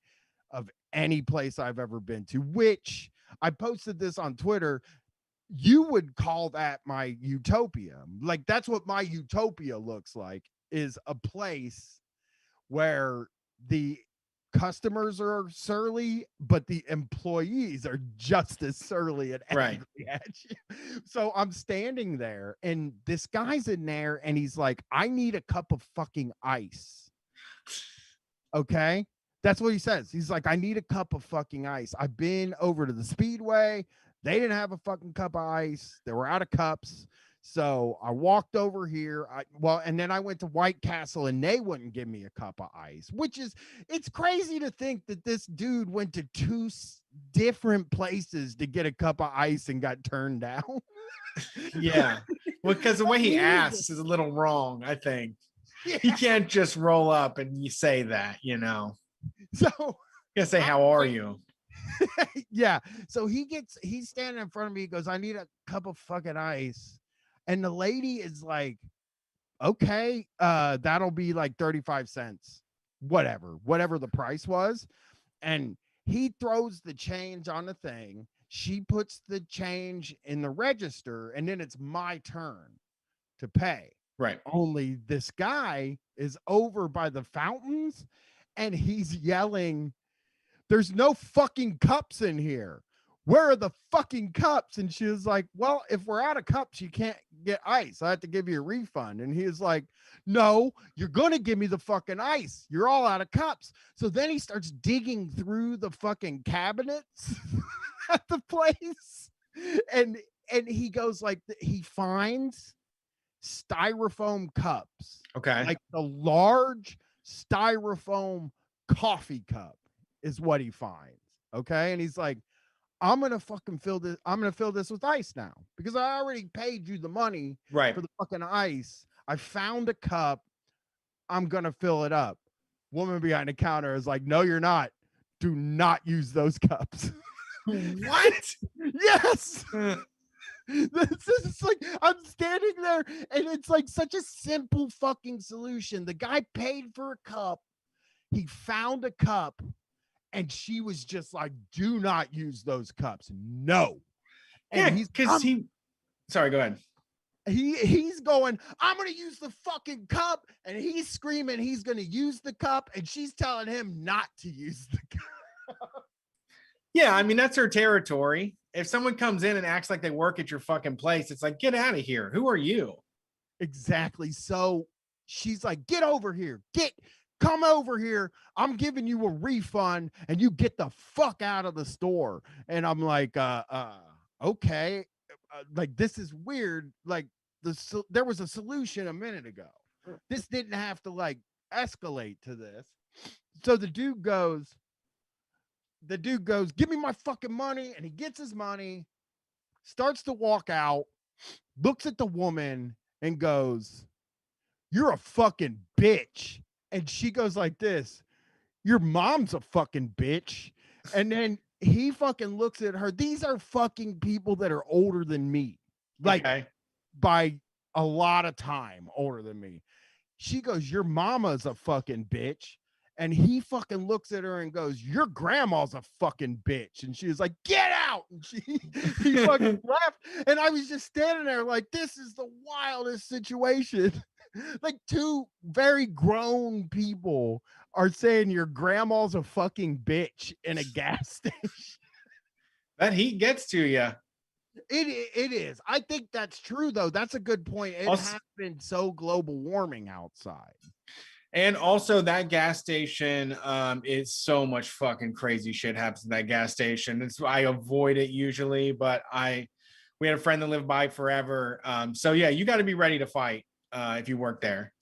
of any place I've ever been to, which I posted this on Twitter. You would call that my utopia. Like, that's what my utopia looks like, is a place where the customers are surly, but the employees are just as surly and Right. angry at you. So I'm standing there, and this guy's in there, and he's like, I need a cup of fucking ice. Okay. That's what he says. He's like, I need a cup of fucking ice. I've been over to the Speedway. They didn't have a fucking cup of ice. They were out of cups. So I walked over here. And then I went to White Castle and they wouldn't give me a cup of ice, which is, it's crazy to think that this dude went to two different places to get a cup of ice and got turned down. Yeah. Well, because the way he asks is a little wrong, I think. Yeah. He can't just roll up and you say that, you know. So you gotta say, how are you? Yeah. So he's standing in front of me. He goes, I need a cup of fucking ice. And the lady is like, okay, that'll be like 35 cents, whatever the price was. And he throws the change on the thing. She puts the change in the register, and then it's my turn to pay. Right. Only this guy is over by the fountains and he's yelling, there's no fucking cups in here. Where are the fucking cups? And she was like, well, if we're out of cups, you can't get ice. I have to give you a refund. And he was like, no, you're going to give me the fucking ice. You're all out of cups. So then he starts digging through the fucking cabinets at the place. And he goes like, he finds styrofoam cups. Okay. Like the large styrofoam coffee cup is what he finds. Okay. And he's like, I'm gonna fucking fill this. I'm gonna fill this with ice now because I already paid you the money right for the fucking ice. I found a cup. I'm gonna fill it up. Woman behind the counter is like, no, you're not. Do not use those cups. What? Yes. This is like, I'm standing there and it's like such a simple fucking solution. The guy paid for a cup. He found a cup. And she was just like, do not use those cups. No. And yeah, sorry, go ahead. He's going, I'm going to use the fucking cup. And he's screaming, he's going to use the cup. And she's telling him not to use the cup. Yeah, I mean, that's her territory. If someone comes in and acts like they work at your fucking place, it's like, get out of here. Who are you? Exactly. So she's like, get over here. Come over here. I'm giving you a refund and you get the fuck out of the store. And I'm like, okay. Like, this is weird. Like, there was a solution a minute ago. This didn't have to like escalate to this. So the dude goes, give me my fucking money. And he gets his money, starts to walk out, looks at the woman and goes, you're a fucking bitch. And she goes like this, your mom's a fucking bitch. And then he fucking looks at her. These are fucking people that are older than me. Like, by a lot of time older than me. She goes, your mama's a fucking bitch. And he fucking looks at her and goes, your grandma's a fucking bitch. And she was like, get out. And he fucking left. And I was just standing there like, this is the wildest situation. Like two very grown people are saying your grandma's a fucking bitch in a gas station. That heat gets to you. It is. I think that's true though. That's a good point. It Also, has been so global warming outside. and also that gas station, is so much fucking crazy shit happens in that gas station. It's I avoid it usually, but we had a friend that lived by forever. So yeah, you got to be ready to fight if you work there.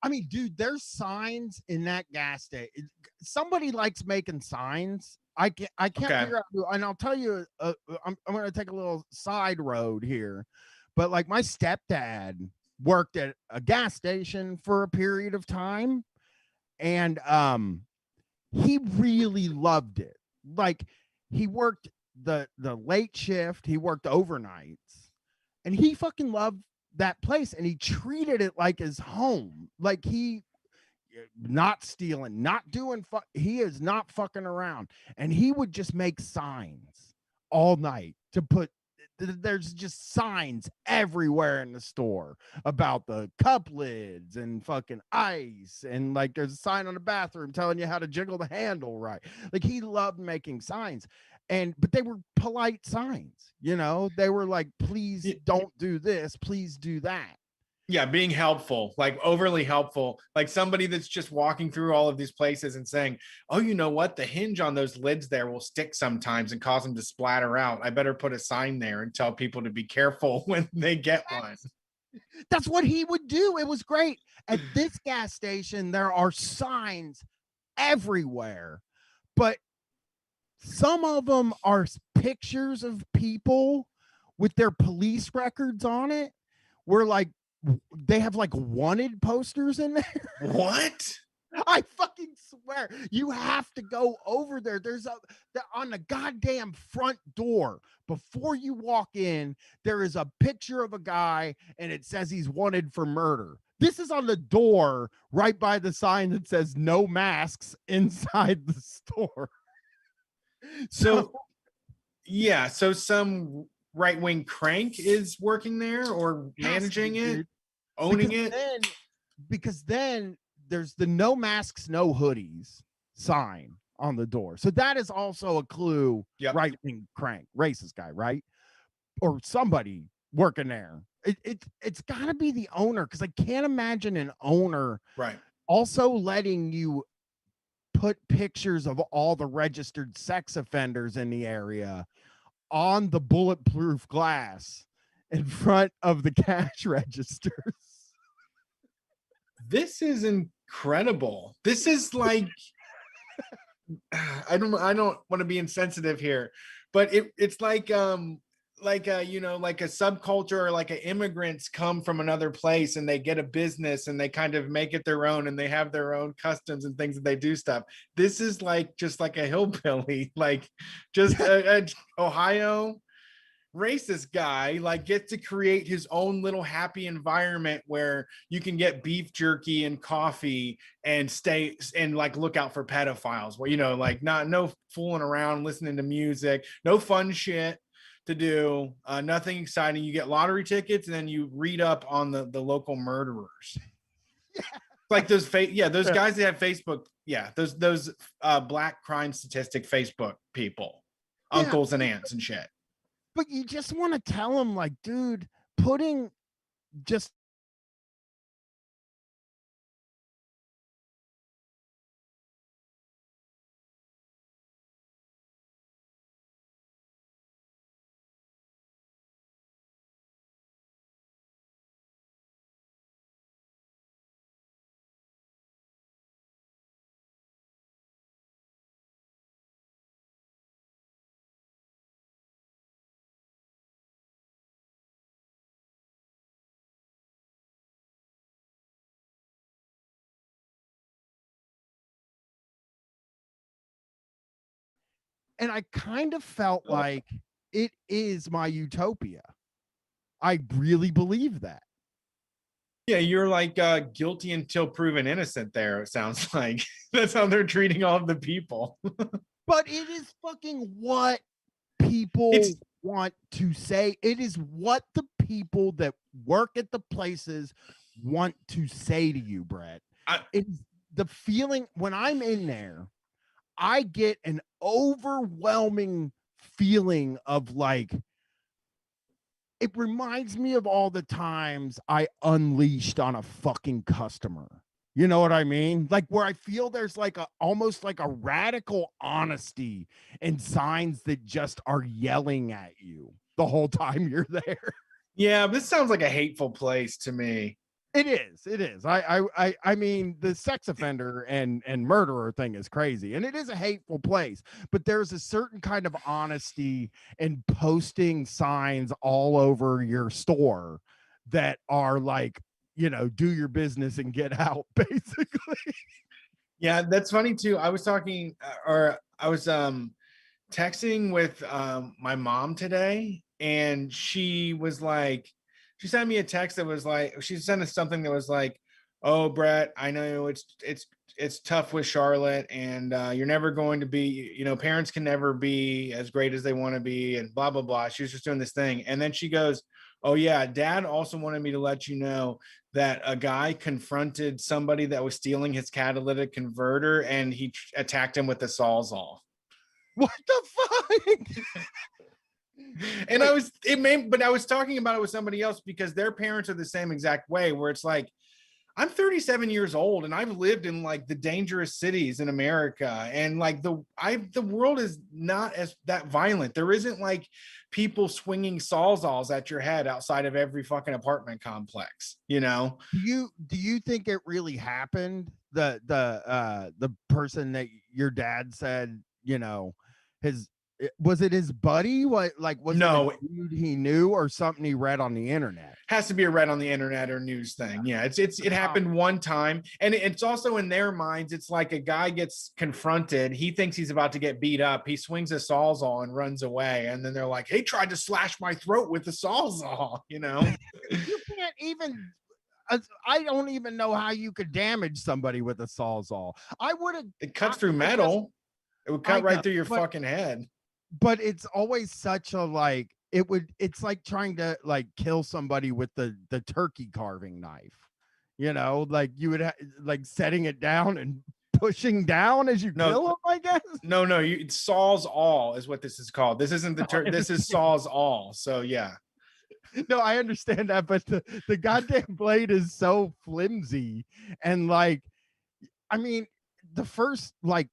I mean, dude, there's signs in that gas station. Somebody likes making signs. I can't Okay. figure out who, and I'll tell you, I'm going to take a little side road here, but like my stepdad worked at a gas station for a period of time, and he really loved it. Like he worked the late shift, he worked overnights, and he fucking loved that place, and he treated it like his home. Like he not stealing, not doing he is not fucking around. And he would just make signs all night to put there's just signs everywhere in the store about the cup lids and fucking ice, and like there's a sign on the bathroom telling you how to jiggle the handle right. Like he loved making signs, and but they were polite signs, you know, they were like, please don't do this, please do that. Yeah, being helpful, like overly helpful, like somebody that's just walking through all of these places and saying, oh, you know what, the hinge on those lids there will stick sometimes and cause them to splatter out. I better put a sign there and tell people to be careful when they get one. That's what he would do. It was great. At this gas station, there are signs everywhere, but some of them are pictures of people with their police records on it, where like they have like wanted posters in there. What? I fucking swear, you have to go over there. There's on the goddamn front door before you walk in, there is a picture of a guy and it says he's wanted for murder. This is on the door right by the sign that says no masks inside the store. So yeah, so some right-wing crank is working there or managing it, dude. Owning because it. Because then there's the no masks, no hoodies sign on the door. So that is also a clue. Yep. Right-wing crank, racist guy, right? Or somebody working there. It's got to be the owner, because I can't imagine an owner right also letting you put pictures of all the registered sex offenders in the area on the bulletproof glass in front of the cash registers. This is incredible. This is like I don't want to be insensitive here, but it's like you know, like a subculture, or like immigrants come from another place and they get a business and they kind of make it their own and they have their own customs and things that they do stuff. This is like just like a hillbilly, like just a Ohio racist guy like gets to create his own little happy environment where you can get beef jerky and coffee and stay and like look out for pedophiles, where, you know, like no fooling around, listening to music, no fun shit to do, nothing exciting. You get lottery tickets and then you read up on the local murderers. Yeah. Like those those guys that have Facebook, those black crime statistic Facebook people, uncles and aunts and shit. But you just want to tell them, like, dude, putting just and I kind of felt like it is my utopia. I really believe that. Yeah, you're like guilty until proven innocent there, it sounds like. That's how they're treating all of the people. But it is fucking what people want to say. It is what the people that work at the places want to say to you, Brett. It's the feeling when I'm in there, I get an overwhelming feeling of like, it reminds me of all the times I unleashed on a fucking customer. You know what I mean? Like where I feel there's like a almost like a radical honesty and signs that just are yelling at you the whole time you're there. Yeah, this sounds like a hateful place to me. It is. It is. I mean, the sex offender and murderer thing is crazy, and it is a hateful place. But there's a certain kind of honesty in posting signs all over your store that are like, you know, do your business and get out, basically. Yeah, that's funny too. I was talking, or I was texting with my mom today, and she was like, she sent me a text that was like, she sent us something that was like, "Oh, Brett, I know it's tough with Charlotte, and you're never going to be, you know, parents can never be as great as they want to be, and blah blah blah." She was just doing this thing, and then she goes, "Oh yeah, Dad also wanted me to let you know that a guy confronted somebody that was stealing his catalytic converter, and he attacked him with a sawzall." What the fuck? And I was, it may, but I was talking about it with somebody else because their parents are the same exact way, where it's like, I'm 37 years old and I've lived in like the dangerous cities in America, and like the world is not as that violent. There isn't like people swinging sawzalls at your head outside of every fucking apartment complex, you know? Do you think it really happened? The person that your dad said, you know, his was it his buddy? What like was it a No, dude he knew or something he read on the internet? has to be a read on the internet or news thing. Yeah, it Oh, happened one time, and it's also in their minds. It's like a guy gets confronted. He thinks he's about to get beat up. He swings a sawzall and runs away, and then they're like, "He tried to slash my throat with the sawzall." You know, you can't even. I don't even know how you could damage somebody with a sawzall. I would have. it cuts through I guess metal. It would I cut know, right through your fucking head. but it's always such a like it's like trying to like kill somebody with the turkey carving knife, you know, like you would like setting it down and pushing down as you No, kill them, I guess. no, it's Saw's all is what this is called. This isn't this is Saw's all. So yeah. No, I understand that, but the goddamn blade is so flimsy, and like I mean the first like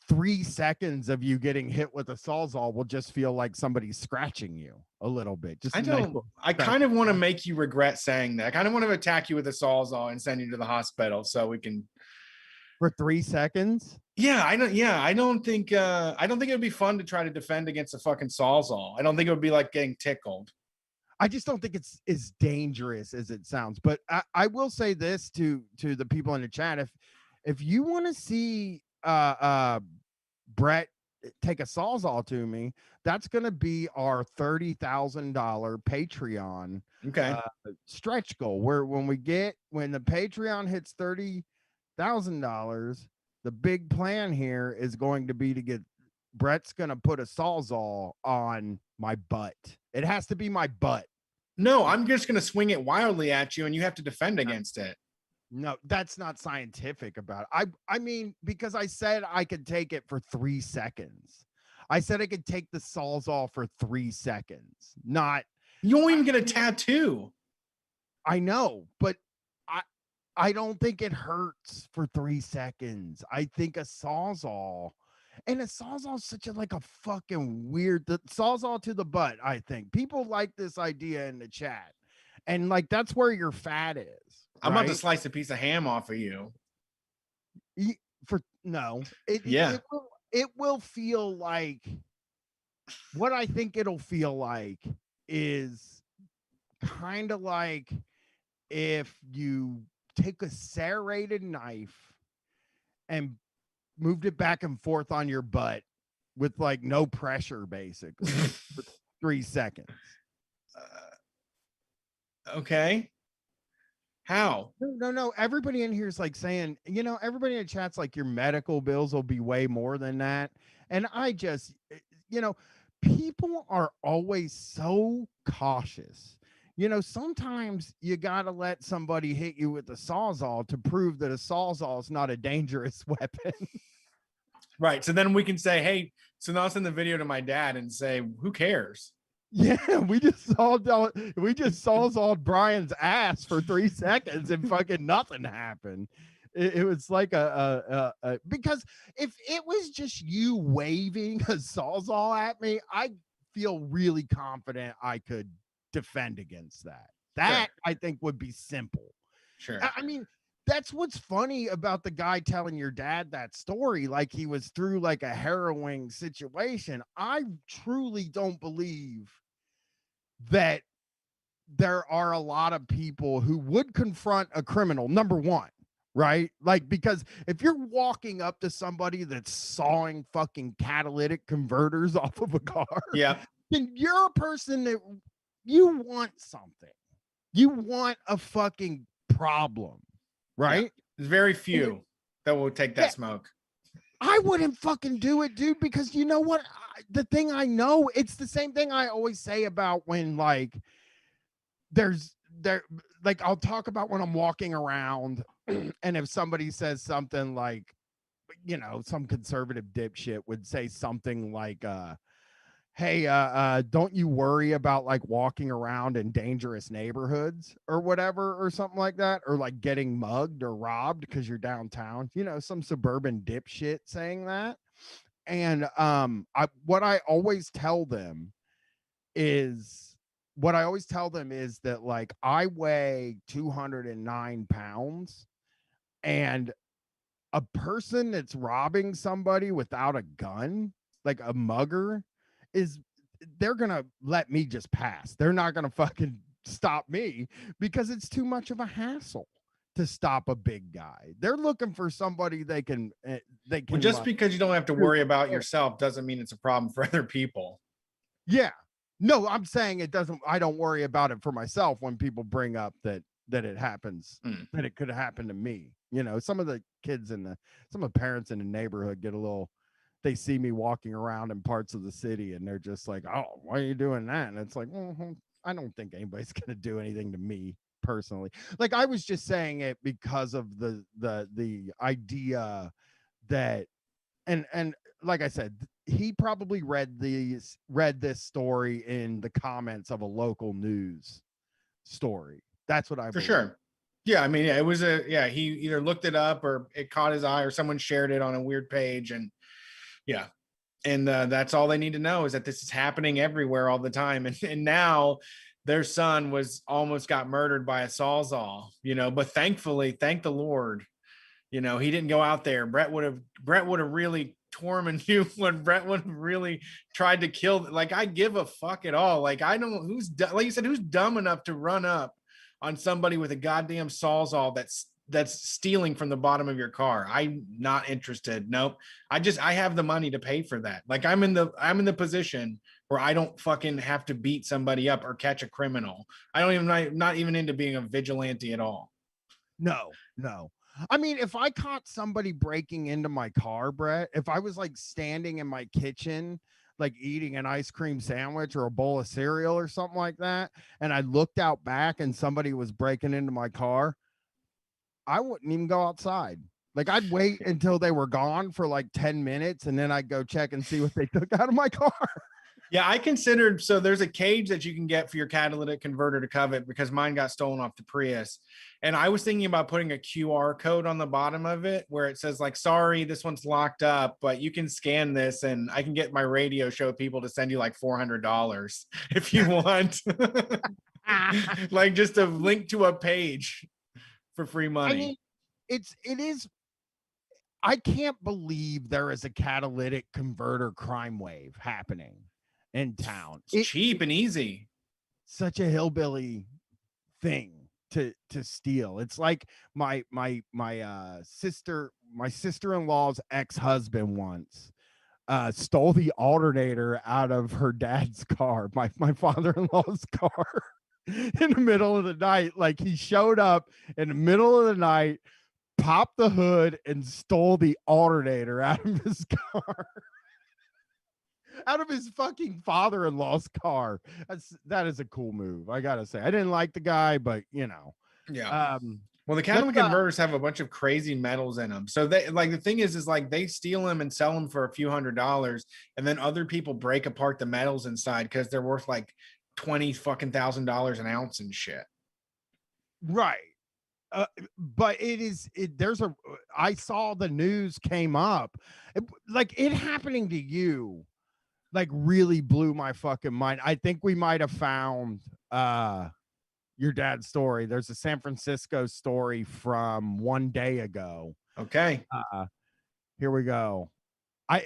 3 seconds of you getting hit with a sawzall will just feel like somebody's scratching you a little bit. Just I a nice don't. little I scratch. kind of want to make you regret saying that. I kind of want to attack you with a sawzall and send you to the hospital so we can. For 3 seconds. Yeah, I don't. Yeah, I don't think. I don't think it would be fun to try to defend against a fucking sawzall. I don't think it would be like getting tickled. I just don't think it's as dangerous as it sounds. But I will say this to the people in the chat: if you want to see Brett take a sawzall to me, that's going to be our $30,000 Patreon Okay. stretch goal. Where when the Patreon hits $30,000, the big plan here is going to be to get Brett's going to put a sawzall on my butt. It has to be my butt. No, I'm just gonna swing it wildly at you, and you have to defend against it. No, that's not scientific about it. I mean, because I said I could take it for 3 seconds. I said I could take the sawzall for 3 seconds. Not You won't even get a tattoo. I know, but I don't think it hurts for 3 seconds. I think a sawzall. And a sawzall is such a like a fucking weird the sawzall to the butt. I think people like this idea in the chat, and like that's where your fat is. I'm about to right? slice a piece of ham off of you. For no, Yeah. it will feel like what I think it'll feel like is kind of like if you take a serrated knife and moved it back and forth on your butt with like no pressure basically for 3 seconds. Okay. How? No. Everybody in here is like saying, you know, everybody in the chat's like your medical bills will be way more than that. And I just, you know, people are always so cautious. sometimes you got to let somebody hit you with a sawzall to prove that a sawzall is not a dangerous weapon. Right. So then we can say, hey, so now I'll send the video to my dad and say, who cares? Yeah, we just sawzalled Brian's ass for 3 seconds and fucking nothing happened. It was like because if it was just you waving a sawzall at me, I feel really confident I could defend against that. That Sure. I think would be simple. Sure. I mean, that's what's funny about the guy telling your dad that story, like he was through like a harrowing situation. I truly don't believe that there are a lot of people who would confront a criminal, number one, right? Like, because if you're walking up to somebody that's sawing fucking catalytic converters off of a car, Yeah. then you're a person that you want something. You want a fucking problem, right? Yeah. There's very few that will take that smoke. I wouldn't fucking do it, dude, because you know what? The thing I know, it's the same thing I always say about when like like I'll talk about when I'm walking around and if somebody says something like, some conservative dipshit would say something like, hey, don't you worry about like walking around in dangerous neighborhoods or whatever, or something like that, or like getting mugged or robbed because you're downtown, some suburban dipshit saying that. And what I always tell them is that like I weigh 209 pounds, and a person that's robbing somebody without a gun, like a mugger, they're gonna let me just pass. They're not gonna fucking stop me because it's too much of a hassle to stop a big guy. They're looking for somebody they can Well, just because you don't have to shoot. worry about yourself doesn't mean it's a problem for other people. Yeah. No, I'm saying I don't worry about it for myself when people bring up that it happens, that it could happen to me. Some of the parents in the neighborhood get a little, they see me walking around in parts of the city and they're just like, oh, why are you doing that? And it's like, I don't think anybody's going to do anything to me personally. Like, I was just saying it because of the idea that, and like I said, he probably read this story in the comments of a local news story. That's what I For believe. sure. Yeah, I mean, it was he either looked it up or it caught his eye or someone shared it on a weird page. And yeah. And that's all they need to know is that this is happening everywhere all the time. And now their son almost got murdered by a sawzall, but thankfully, thank the Lord, he didn't go out there. Brett would have really tormented you when Brett would have really tried to kill. Like, I give a fuck at all. Like, I don't, like you said, who's dumb enough to run up on somebody with a goddamn sawzall that's stealing from the bottom of your car? I'm not interested. Nope. I have the money to pay for that. Like, I'm in the position where I don't fucking have to beat somebody up or catch a criminal. I'm not even into being a vigilante at all. No. I mean, if I caught somebody breaking into my car, Brett, if I was like standing in my kitchen, like eating an ice cream sandwich or a bowl of cereal or something like that, and I looked out back and somebody was breaking into my car, I wouldn't even go outside. Like, I'd wait until they were gone for like 10 minutes and then I'd go check and see what they took out of my car. Yeah, I considered, so there's a cage that you can get for your catalytic converter to covet because mine got stolen off the Prius. And I was thinking about putting a QR code on the bottom of it where it says like, sorry, this one's locked up, but you can scan this and I can get my radio show people to send you like $400 if you want. Like, just a link to a page for free money. I mean, it is. I can't believe there is a catalytic converter crime wave happening in town. It's cheap and easy. Such a hillbilly thing to steal. It's like my sister-in-law's ex-husband once stole the alternator out of her dad's car, my father-in-law's car, in the middle of the night. Like, he showed up in the middle of the night, popped the hood, and stole the alternator out of his car. out of his fucking father-in-law's car. That is a cool move, I gotta say. I didn't like the guy, but you know. Yeah. Um, Well, the let's catalytic converters have a bunch of crazy metals in them. So they like the thing is like they steal them and sell them for a few $100s, and then other people break apart the metals inside because they're worth like 20 fucking $1,000 an ounce and shit. right. But there's a I saw the news came up. Like it happening to you like really blew my fucking mind. I think we might have found your dad's story. There's a San Francisco story from one day ago. Okay. Here we go.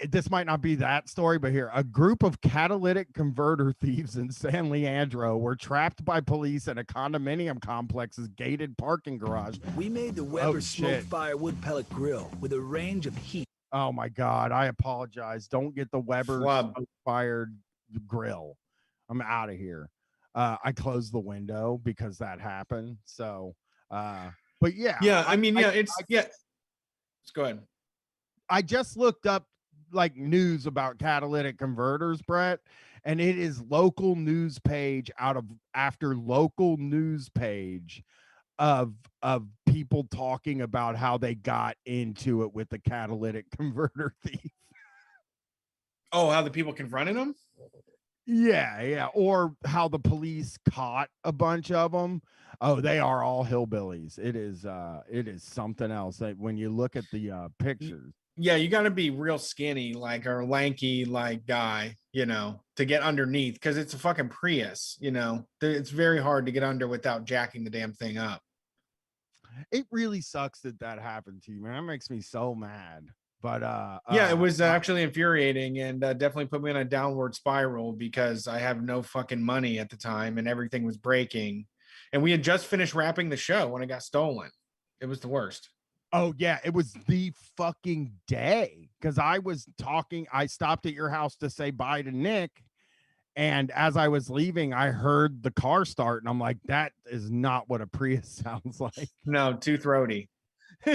This might not be that story, but here, a group of catalytic converter thieves in San Leandro were trapped by police in a condominium complex's gated parking garage. We made the Weber smoked firewood pellet grill with a range of heat. Oh my God, I apologize. Don't get the Weber fired grill. I'm out of here. I closed the window because that happened. So, but yeah. Yeah, I mean, let's go ahead. I just looked up like news about catalytic converters, Brett, and it is local news page after local news page of people talking about how they got into it with the catalytic converter thief. Oh, how the people confronted them? Yeah, or how the police caught a bunch of them. Oh, they are all hillbillies. It is something else. When you look at the pictures. Yeah, you got to be real skinny, like, or lanky, like guy, you know, to get underneath because it's a fucking Prius, you know. It's very hard to get under without jacking the damn thing up. It really sucks that happened to you, man. That makes me so mad. But yeah, it was actually infuriating and definitely put me on a downward spiral because I have no fucking money at the time and everything was breaking. And we had just finished wrapping the show when it got stolen. It was the worst. Oh yeah, it was the fucking day because I stopped at your house to say bye to Nick, and as I was leaving, I heard the car start, and I'm like, that is not what a Prius sounds like. No, too throaty,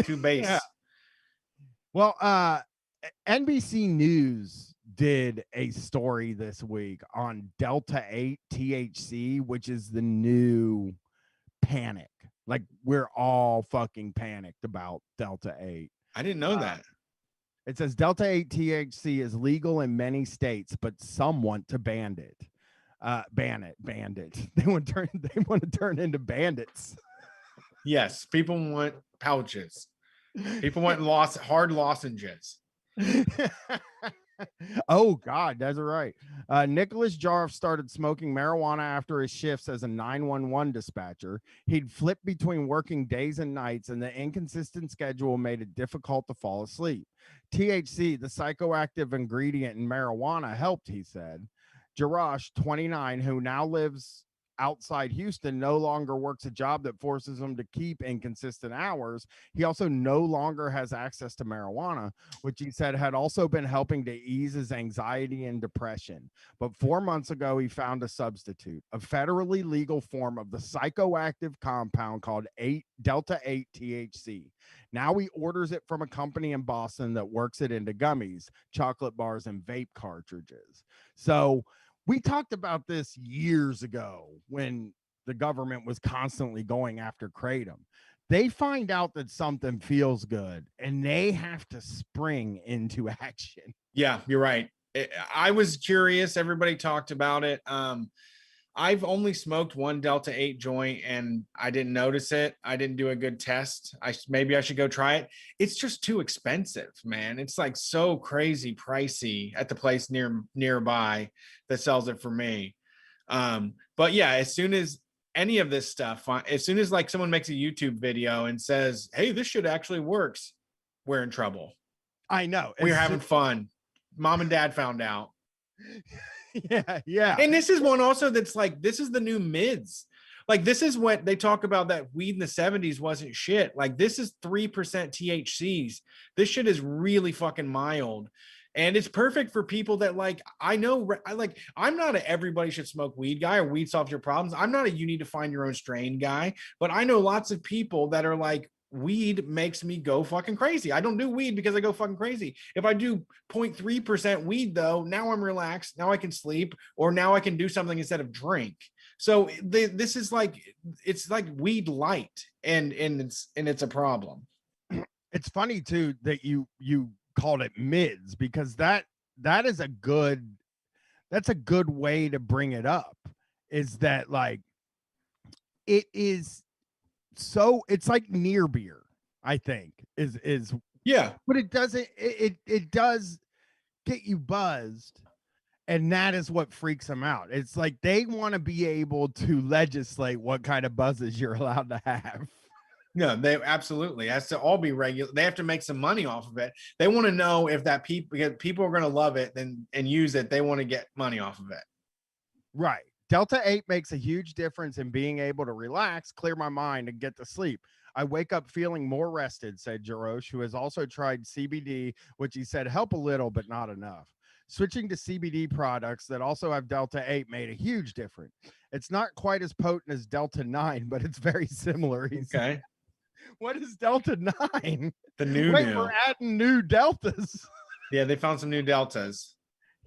too bass. Yeah. Well, NBC News did a story this week on Delta 8 THC, which is the new panic. Like we're all fucking panicked about Delta 8. I didn't know that. It says Delta 8 THC is legal in many states, but some want to ban it. They want to turn into bandits. Yes, people want pouches. People want hard lozenges. Oh God, that's right. Nicholas Jarf started smoking marijuana after his shifts as a 911 dispatcher. He'd flip between working days and nights, and the inconsistent schedule made it difficult to fall asleep. THC, the psychoactive ingredient in marijuana, helped, he said. Jarash, 29, who now lives outside Houston, no longer works a job that forces him to keep inconsistent hours. He also no longer has access to marijuana, which he said had also been helping to ease his anxiety and depression. But 4 months ago, he found a substitute, a federally legal form of the psychoactive compound called Delta 8 THC. Now he orders it from a company in Boston that works it into gummies, chocolate bars, and vape cartridges. So we talked about this years ago when the government was constantly going after Kratom. They find out that something feels good and they have to spring into action. Yeah, you're right. I was curious. Everybody talked about it. I've only smoked one Delta 8 joint and I didn't notice it. I didn't do a good test. Maybe I should go try it. It's just too expensive, man. It's like so crazy pricey at the place nearby that sells it for me. But yeah, as soon as any of this stuff, as soon as like someone makes a YouTube video and says, hey, this shit actually works, we're in trouble. I know. We're having fun. Mom and dad found out. Yeah. And this is one also that's like, this is the new mids. Like, this is what they talk about, that weed in the 70s wasn't shit. Like, this is 3% THCs. This shit is really fucking mild. And it's perfect for people that like, I'm not a everybody should smoke weed guy or weed solves your problems. I'm not a you need to find your own strain guy, but I know lots of people that are like, weed makes me go fucking crazy. I don't do weed because I go fucking crazy. If I do 0.3% weed though, now I'm relaxed. Now I can sleep, or now I can do something instead of drink. So this is like, it's like weed light, and it's a problem. It's funny too that you called it mids, because that's a good way to bring it up, is that like it is, so it's like near beer, I think is Yeah, but it doesn't, it does get you buzzed, and that is what freaks them out. It's like they want to be able to legislate what kind of buzzes you're allowed to have. no, they absolutely has to all be regular. They have to make some money off of it. They want to know if that people are going to love it and use it. They want to get money off of it. Right. Delta 8 makes a huge difference in being able to relax, clear my mind, and get to sleep. I wake up feeling more rested, said Jarosh, who has also tried CBD, which he said help a little, but not enough. Switching to CBD products that also have Delta 8 made a huge difference. It's not quite as potent as Delta 9, but it's very similar. Okay. Said. What is Delta 9? The new. We're adding new Deltas. Yeah, they found some new Deltas.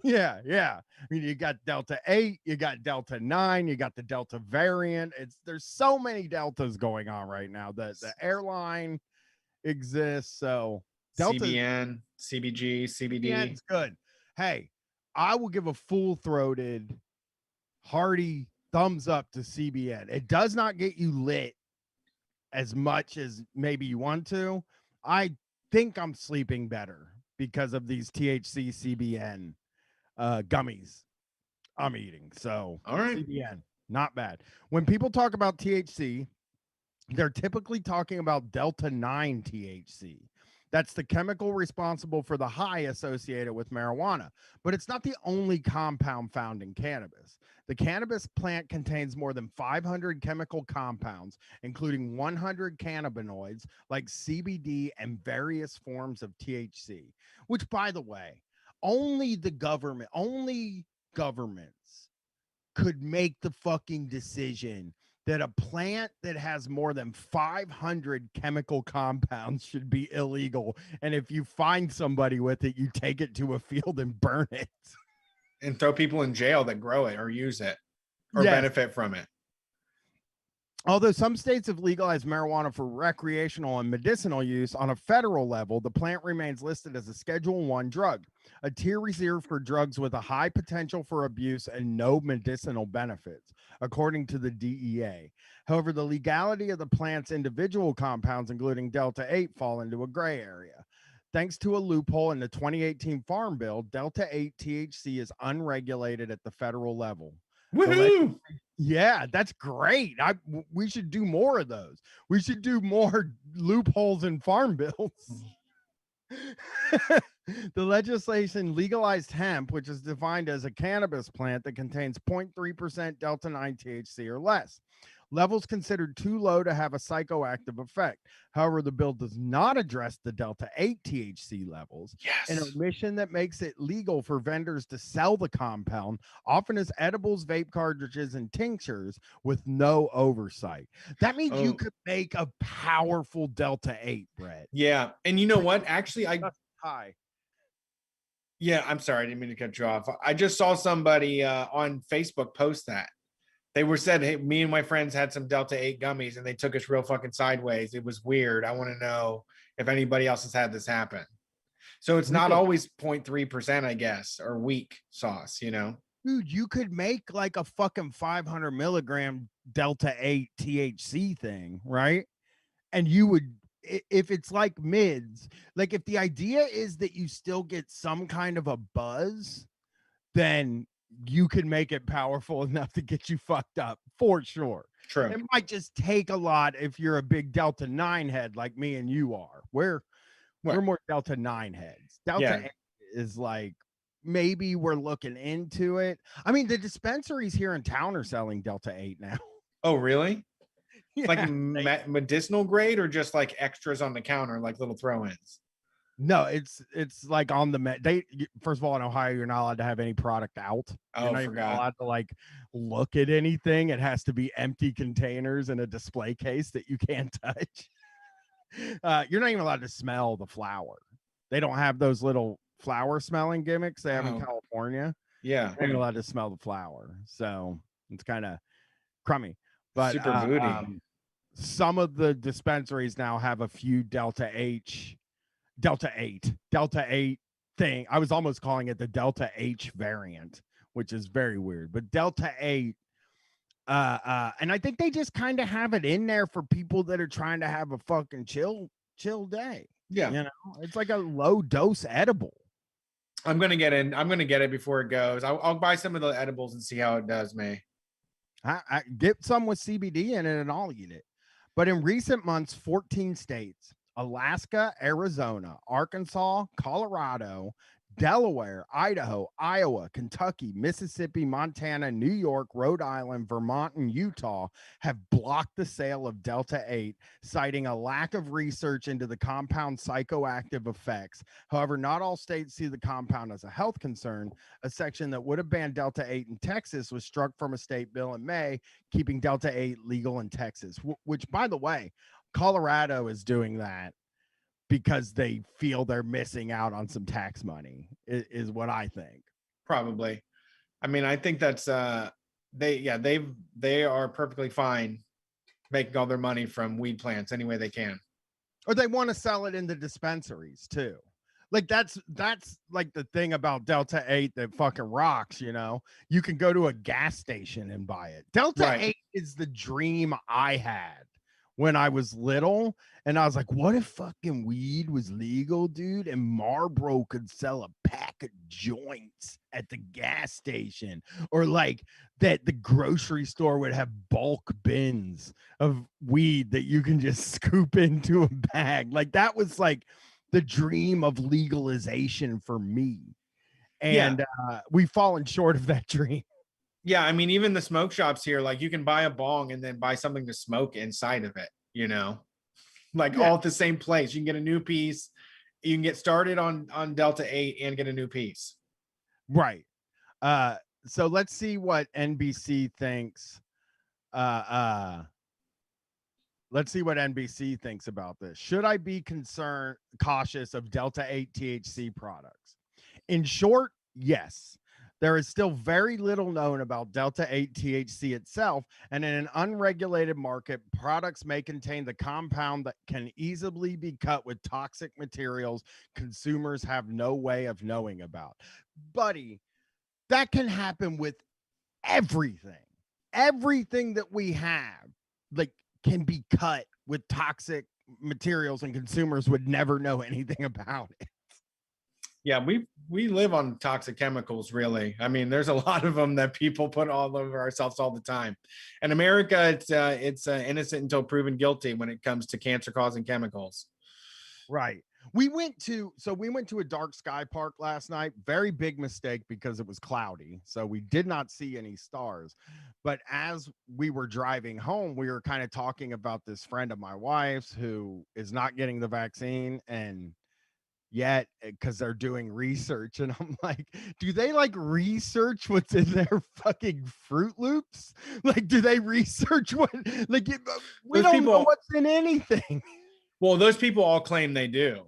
Yeah. I mean, you got Delta 8, you got Delta 9, you got the Delta variant. There's so many Deltas going on right now. The airline exists. So Delta, CBN, CBG, CBD. It's good. Hey, I will give a full-throated, hearty thumbs up to CBN. It does not get you lit as much as maybe you want to. I think I'm sleeping better because of these THC CBN gummies I'm eating. So all right, CBN, not bad. When people talk about THC, they're typically talking about Delta 9 THC. That's the chemical responsible for the high associated with marijuana, but it's not the only compound found in cannabis. The cannabis plant contains more than 500 chemical compounds, including 100 cannabinoids like CBD and various forms of THC, which, by the way, only governments could make the fucking decision that a plant that has more than 500 chemical compounds should be illegal. And if you find somebody with it, you take it to a field and burn it. And throw people in jail that grow it or use it or benefit from it. Although some states have legalized marijuana for recreational and medicinal use, on a federal level, the plant remains listed as a Schedule 1 drug, a tier reserved for drugs with a high potential for abuse and no medicinal benefits, according to the DEA. However, the legality of the plant's individual compounds, including Delta 8, fall into a gray area. Thanks to a loophole in the 2018 Farm Bill, Delta 8 THC is unregulated at the federal level. Woohoo! Yeah, that's great. We should do more of those. We should do more loopholes in farm bills. The legislation legalized hemp, which is defined as a cannabis plant that contains 0.3% Delta 9 THC or less. Levels considered too low to have a psychoactive effect. However, the bill does not address the Delta 8 THC levels, an omission that makes it legal for vendors to sell the compound, often as edibles, vape cartridges, and tinctures, with no oversight. That means you could make a powerful Delta 8, Brett. Yeah, and you know what? Actually, Hi. Yeah, I'm sorry, I didn't mean to cut you off. I just saw somebody on Facebook post that. They said, hey, me and my friends had some Delta 8 gummies and they took us real fucking sideways. It was weird. I want to know if anybody else has had this happen. So it's not always 0.3%, I guess, or weak sauce, you know? Dude, you could make like a fucking 500 milligram Delta 8 THC thing, right? And you would, if it's like mids, like if the idea is that you still get some kind of a buzz, then you can make it powerful enough to get you fucked up for sure. True. It might just take a lot if you're a big Delta 9 head like me and you are. We're more Delta 9 heads. Delta 8 is like, maybe we're looking into it. I mean, the dispensaries here in town are selling Delta 8 now. Oh, really? Yeah, like medicinal grade or just like extras on the counter, like little throw-ins? No, it's like on the first of all, in Ohio, you're not allowed to have any product out. Oh, you're not allowed to like look at anything. It has to be empty containers in a display case that you can't touch. You're not even allowed to smell the flower. They don't have those little flower smelling gimmicks they have in California. Yeah. You're not allowed to smell the flower. So it's kind of crummy. But super booty. Some of the dispensaries now have a few Delta 8 thing. I was almost calling it the Delta H variant, which is very weird. But Delta 8, and I think they just kind of have it in there for people that are trying to have a fucking chill day. Yeah. You know, it's like a low dose edible. I'm gonna get it before it goes. I'll buy some of the edibles and see how it does me. I get some with CBD in it and I'll eat it. But in recent months, 14 states, Alaska, Arizona, Arkansas, Colorado, Delaware, Idaho, Iowa, Kentucky, Mississippi, Montana, New York, Rhode Island, Vermont, and Utah have blocked the sale of Delta 8, citing a lack of research into the compound's psychoactive effects. However, not all states see the compound as a health concern. A section that would have banned Delta 8 in Texas was struck from a state bill in May, keeping Delta 8 legal in Texas, which, by the way, Colorado is doing that because they feel they're missing out on some tax money is what I think. Probably. I mean, I think that's they are perfectly fine making all their money from weed plants any way they can. Or they want to sell it in the dispensaries too. Like that's like the thing about Delta 8 that fucking rocks, you know. You can go to a gas station and buy it. Delta 8 is the dream I had when I was little, and I was like, what if fucking weed was legal, dude, and Marlboro could sell a pack of joints at the gas station, or like that the grocery store would have bulk bins of weed that you can just scoop into a bag. Like that was like the dream of legalization for me, and we've fallen short of that dream. Yeah, I mean, even the smoke shops here, like you can buy a bong and then buy something to smoke inside of it, you know, like all at the same place. You can get a new piece. You can get started on Delta 8 and get a new piece. Right. So let's see what NBC thinks. Let's see what NBC thinks about this. Should I be cautious of Delta 8 THC products? In short, yes. There is still very little known about Delta 8 THC itself, and in an unregulated market, products may contain the compound that can easily be cut with toxic materials consumers have no way of knowing about. Buddy, that can happen with everything. Everything that we have, like, can be cut with toxic materials, and consumers would never know anything about it. Yeah, we live on toxic chemicals, really. I mean, there's a lot of them that people put all over ourselves all the time. In America, it's innocent until proven guilty when it comes to cancer-causing chemicals. Right. We went to a dark sky park last night. Very big mistake because it was cloudy. So we did not see any stars. But as we were driving home, we were kind of talking about this friend of my wife's who is not getting the vaccine, and yet because they're doing research, and I'm like, do they like research what's in their fucking Fruit Loops? Like, do they research what, like, we don't know what's in anything. Well, those people all claim they do.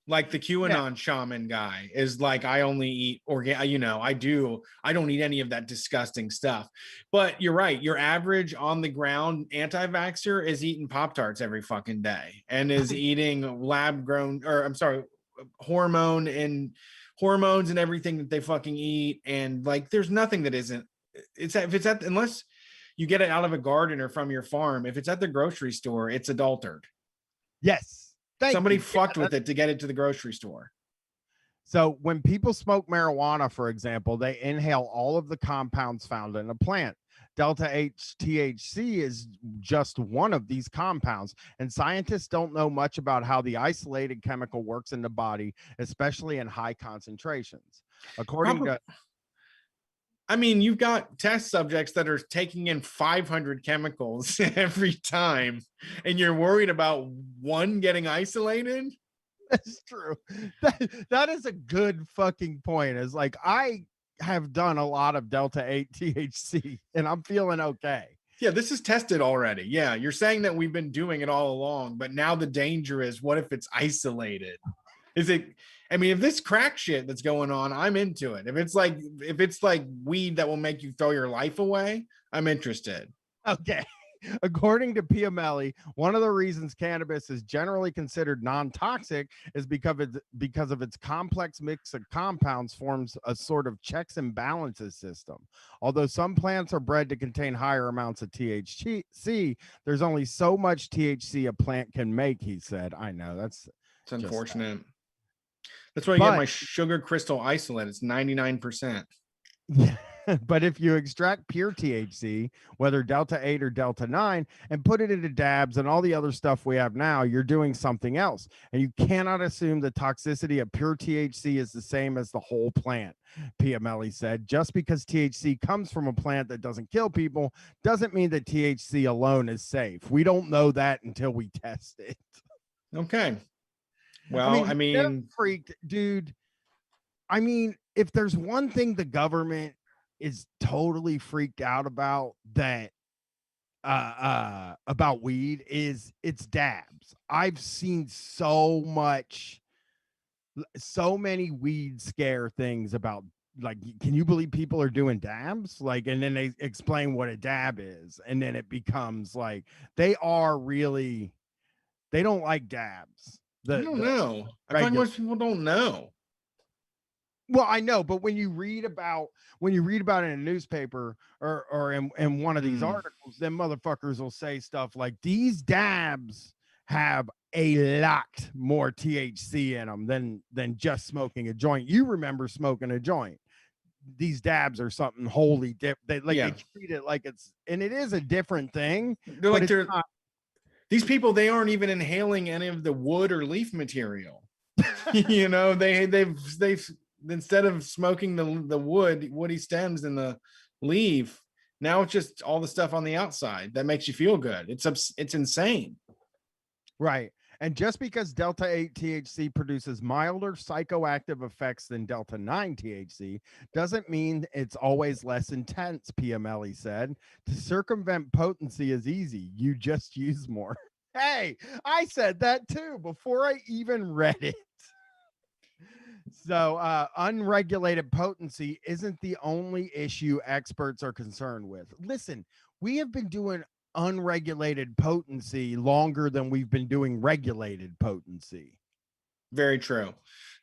Like the QAnon shaman guy is like, I only eat organic, you know, I don't eat any of that disgusting stuff. But you're right. Your average on the ground anti-vaxxer is eating Pop-Tarts every fucking day and is eating lab grown, or I'm sorry, hormones and everything that they fucking eat. And like, there's nothing that isn't, unless you get it out of a garden or from your farm, if it's at the grocery store, it's adulterated. Yes. Somebody fucked with it to get it to the grocery store. So when people smoke marijuana, for example, they inhale all of the compounds found in a plant. Delta 8 THC is just one of these compounds, and scientists don't know much about how the isolated chemical works in the body, especially in high concentrations. I mean, you've got test subjects that are taking in 500 chemicals every time, and you're worried about one getting isolated? That's true. That is a good fucking point. It's like, I have done a lot of Delta 8 THC, and I'm feeling okay. Yeah, this is tested already. Yeah, you're saying that we've been doing it all along, but now the danger is, what if it's isolated? Is it? I mean, if this crack shit that's going on, I'm into it. If it's like weed that will make you throw your life away, I'm interested. Okay. According to Piamelli, one of the reasons cannabis is generally considered non-toxic is because of its complex mix of compounds forms a sort of checks and balances system. Although some plants are bred to contain higher amounts of THC, there's only so much THC a plant can make, he said. I know that's It's unfortunate. sad. That's why I get my sugar crystal isolate. It's 99%. Yeah. But if you extract pure THC, whether Delta 8 or Delta 9, and put it into dabs and all the other stuff we have now, you're doing something else. And you cannot assume the toxicity of pure THC is the same as the whole plant, Piamelli said. Just because THC comes from a plant that doesn't kill people doesn't mean that THC alone is safe. We don't know that until we test it. Okay. Well, I mean freaked, dude. I mean, if there's one thing the government is totally freaked out about about weed, is it's dabs. I've seen so many weed scare things about, like, can you believe people are doing dabs? Like, and then they explain what a dab is, and then it becomes like they don't like dabs. I don't know. I find most people don't know. Well, I know, but when you read about it in a newspaper or in one of these articles, then motherfuckers will say stuff like, these dabs have a lot more THC in them than just smoking a joint. You remember smoking a joint. These dabs are something wholly different. They treat it like and it is a different thing. They're like, these people, they aren't even inhaling any of the wood or leaf material. You know, they've instead of smoking the woody stems and the leaf, now it's just all the stuff on the outside that makes you feel good. It's insane. Right. And just because Delta 8 THC produces milder psychoactive effects than Delta 9 THC doesn't mean it's always less intense, Piamelli said. To circumvent potency is easy. You just use more. Hey, I said that too before I even read it. So unregulated potency isn't the only issue experts are concerned with. Listen, we have been doing unregulated potency longer than we've been doing regulated potency. Very true.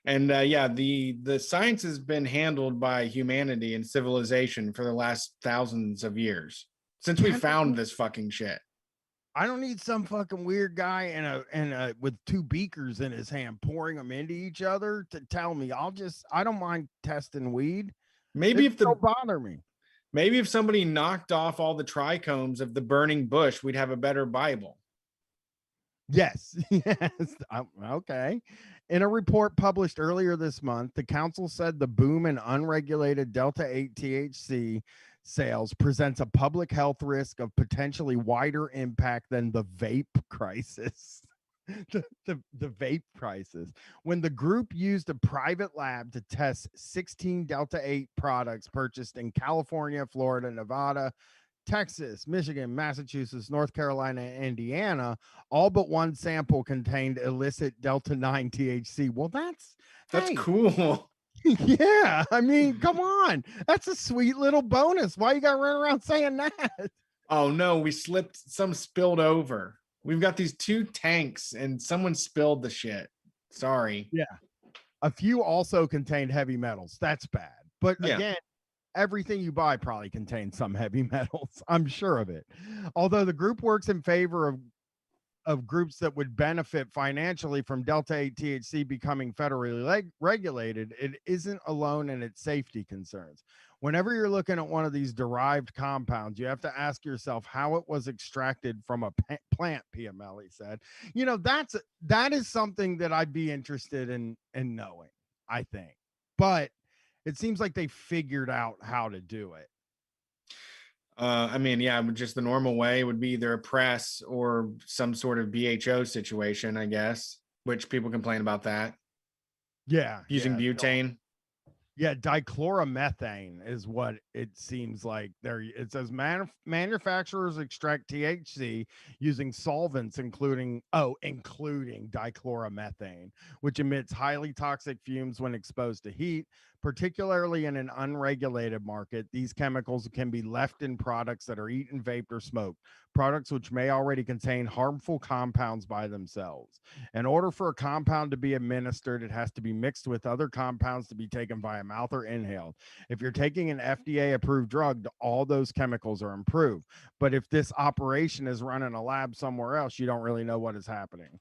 And the science has been handled by humanity and civilization for the last thousands of years, since we found this fucking shit. I don't need some fucking weird guy and with two beakers in his hand pouring them into each other to tell me. I don't mind testing weed. Maybe if don't bother me. Maybe if somebody knocked off all the trichomes of the burning bush, we'd have a better Bible. Yes. Yes. Okay. In a report published earlier this month, the council said the boom in unregulated Delta 8 THC sales presents a public health risk of potentially wider impact than the vape crisis. the vape crisis. When the group used a private lab to test 16 Delta 8 products purchased in California, Florida, Nevada, Texas, Michigan, Massachusetts, North Carolina, and Indiana, all but one sample contained illicit Delta 9 THC. Well, that's cool. Yeah, I mean, come on. That's a sweet little bonus. Why you got to run around saying that? Oh, no, we slipped. Some spilled over. We've got these 2 tanks and someone spilled the shit. Sorry. Yeah. A few also contained heavy metals. That's bad. But again, everything you buy probably contains some heavy metals. I'm sure of it. Although the group works in favor of groups that would benefit financially from Delta 8 THC becoming federally regulated, it isn't alone in its safety concerns. Whenever you're looking at one of these derived compounds, you have to ask yourself how it was extracted from a plant, Piamelli said. You know, that is something that I'd be interested in knowing, I think. But it seems like they figured out how to do it. I mean, just the normal way would be either a press or some sort of BHO situation, I guess, which people complain about that. Yeah. Using butane. Yeah, dichloromethane is what it seems like. There, it says manufacturers extract THC using solvents, including dichloromethane, which emits highly toxic fumes when exposed to heat. Particularly in an unregulated market, these chemicals can be left in products that are eaten, vaped, or smoked. Products which may already contain harmful compounds by themselves. In order for a compound to be administered, it has to be mixed with other compounds to be taken via mouth or inhaled. If you're taking an FDA approved drug, all those chemicals are improved. But if this operation is run in a lab somewhere else, you don't really know what is happening.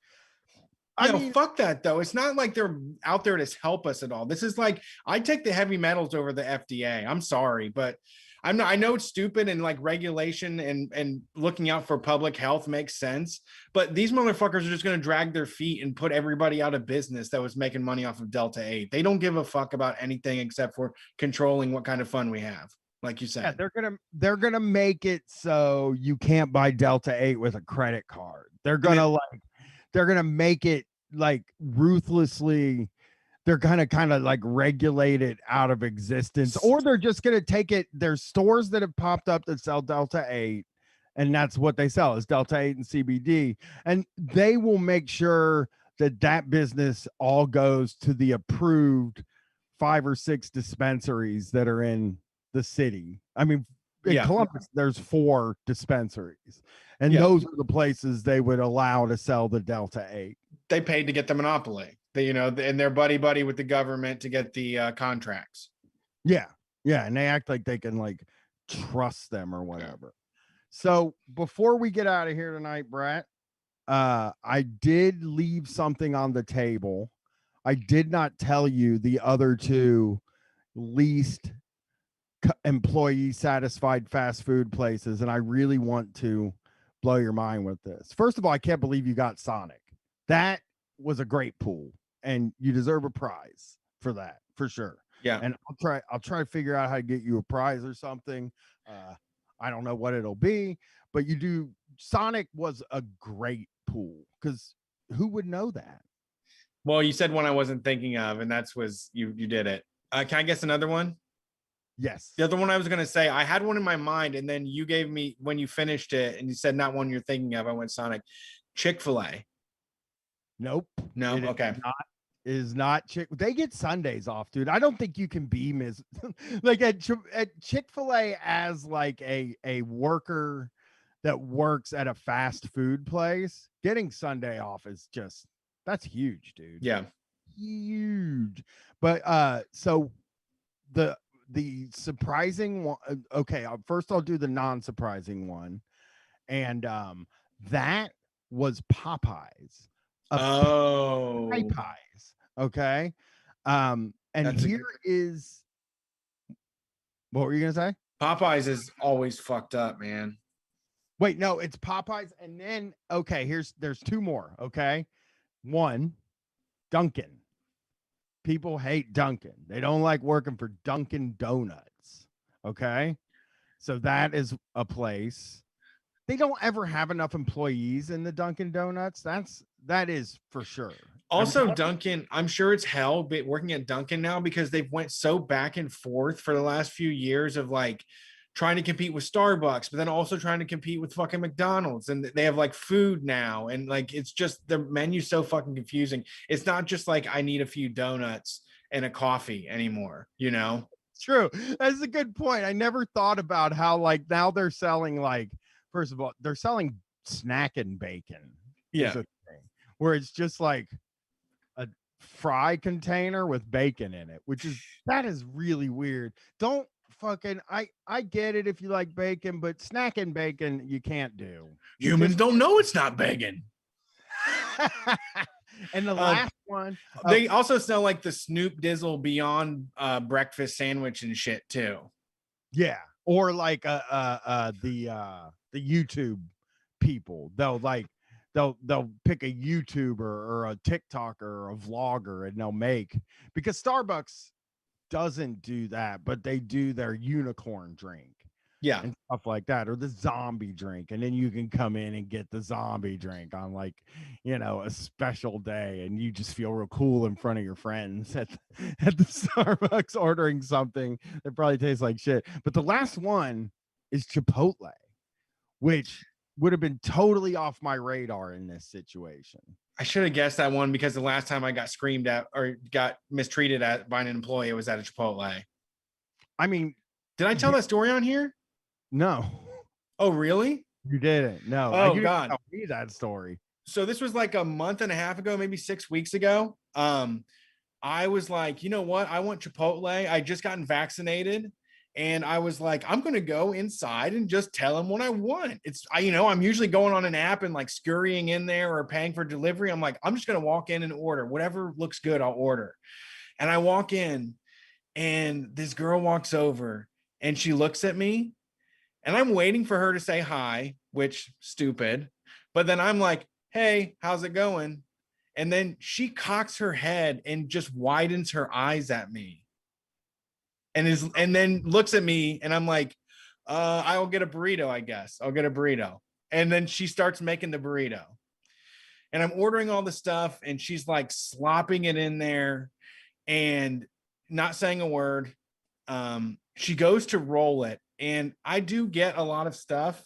I mean, fuck that though. It's not like they're out there to help us at all. This is like, I take the heavy metals over the FDA. I'm sorry, but I'm not, I know it's stupid, and like regulation and looking out for public health makes sense, but these motherfuckers are just going to drag their feet and put everybody out of business that was making money off of Delta 8. They don't give a fuck about anything except for controlling what kind of fun we have. Like you said, yeah, they're gonna make it so you can't buy Delta 8 with a credit card. They're gonna make it like ruthlessly. They're gonna kind of like regulate it out of existence, or they're just gonna take it. There's stores that have popped up that sell Delta 8, and that's what they sell is Delta 8 and CBD, and they will make sure that that business all goes to the approved 5 or 6 dispensaries that are in the city. I mean, in Columbus, there's 4 dispensaries, and those are the places they would allow to sell the Delta 8. They paid to get the monopoly. They, and they're buddy with the government to get the contracts. Yeah, and they act like they can like trust them or whatever. So before we get out of here tonight, Brett, I did leave something on the table. I did not tell you the other 2 least employee satisfied fast food places, and I really want to blow your mind with this. First of all, I can't believe you got Sonic. That was a great pool, and you deserve a prize for that, for sure. Yeah. And I'll try to figure out how to get you a prize or something. I don't know what it'll be, but you do. Sonic was a great pool, because who would know that? Well, you said one I wasn't thinking of, and you did it. Can I guess another one? Yes. The other one I was going to say, I had one in my mind, and then you gave me, when you finished it and you said not one you're thinking of, I went Sonic. Chick-fil-A. Nope. No. Okay. Is not Chick. They get Sundays off, dude. I don't think you can be like at Chick-fil-A as like a worker that works at a fast food place. Getting Sunday off is just, that's huge, dude. Yeah. Huge. But so the surprising one, okay, first I'll do the non-surprising one, and that was Popeyes. Popeyes. Okay. And here is, what were you gonna say? Popeyes is always fucked up, man. Wait, no, it's Popeyes, and then there's 2 more. Okay. 1, Dunkin'. People hate Dunkin'. They don't like working for Dunkin' Donuts. Okay. So that is a place. They don't ever have enough employees in the Dunkin' Donuts. That is for sure. Also, Dunkin', I'm sure it's hell but working at Dunkin' now, because they've went so back and forth for the last few years of like trying to compete with Starbucks, but then also trying to compete with fucking McDonald's, and they have like food now, and like it's just, the menu's so fucking confusing. It's not just like I need a few donuts and a coffee anymore, True. That's a good point. I never thought about how like now they're selling, like, first of all, they're selling snack and bacon. Yeah. Where it's just like a fry container with bacon in it, that is really weird. Don't fucking, I get it if you like bacon, but snack and bacon you can't do. Humans don't know it's not bacon. And the last one, they also sell like the Snoop Dizzle Beyond breakfast sandwich and shit too. Yeah, or like the YouTube people. They'll pick a YouTuber or a TikToker or a vlogger, and they'll make, because Starbucks doesn't do that, but they do their unicorn drink. Yeah. and stuff like that, or the zombie drink, and then you can come in and get the zombie drink on like, you know, a special day, and you just feel real cool in front of your friends at the Starbucks ordering something that probably tastes like shit. But the last one is Chipotle, which would have been totally off my radar in this situation. I should have guessed that one because the last time I got screamed at or got mistreated at by an employee, it was at a Chipotle. I mean, did I tell that story on here? No. Oh, really? You didn't. No. Oh, you God. Didn't tell me that story. So this was like a month and a half ago, maybe 6 weeks ago. I was like, you know what? I want Chipotle. I just gotten vaccinated. And I was like, I'm going to go inside and just tell them what I want. I'm usually going on an app and like scurrying in there or paying for delivery. I'm like, I'm just going to walk in and order whatever looks good. I'll order. And I walk in and this girl walks over and she looks at me and I'm waiting for her to say hi, which stupid. But then I'm like, hey, how's it going? And then she cocks her head and just widens her eyes at me. And then looks at me and I'm like, I'll get a burrito, I guess. I'll get a burrito. And then she starts making the burrito. And I'm ordering all the stuff and she's like slopping it in there and not saying a word. She goes to roll it. And I do get a lot of stuff.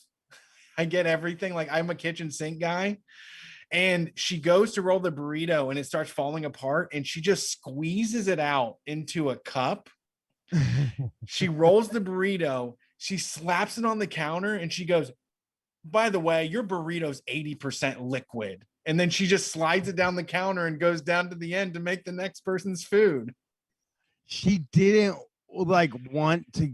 I get everything. Like I'm a kitchen sink guy. And she goes to roll the burrito and it starts falling apart. And she just squeezes it out into a cup. She rolls the burrito, she slaps it on the counter and she goes, by the way, your burrito's 80% liquid. And then she just slides it down the counter and goes down to the end to make the next person's food. She didn't like want to,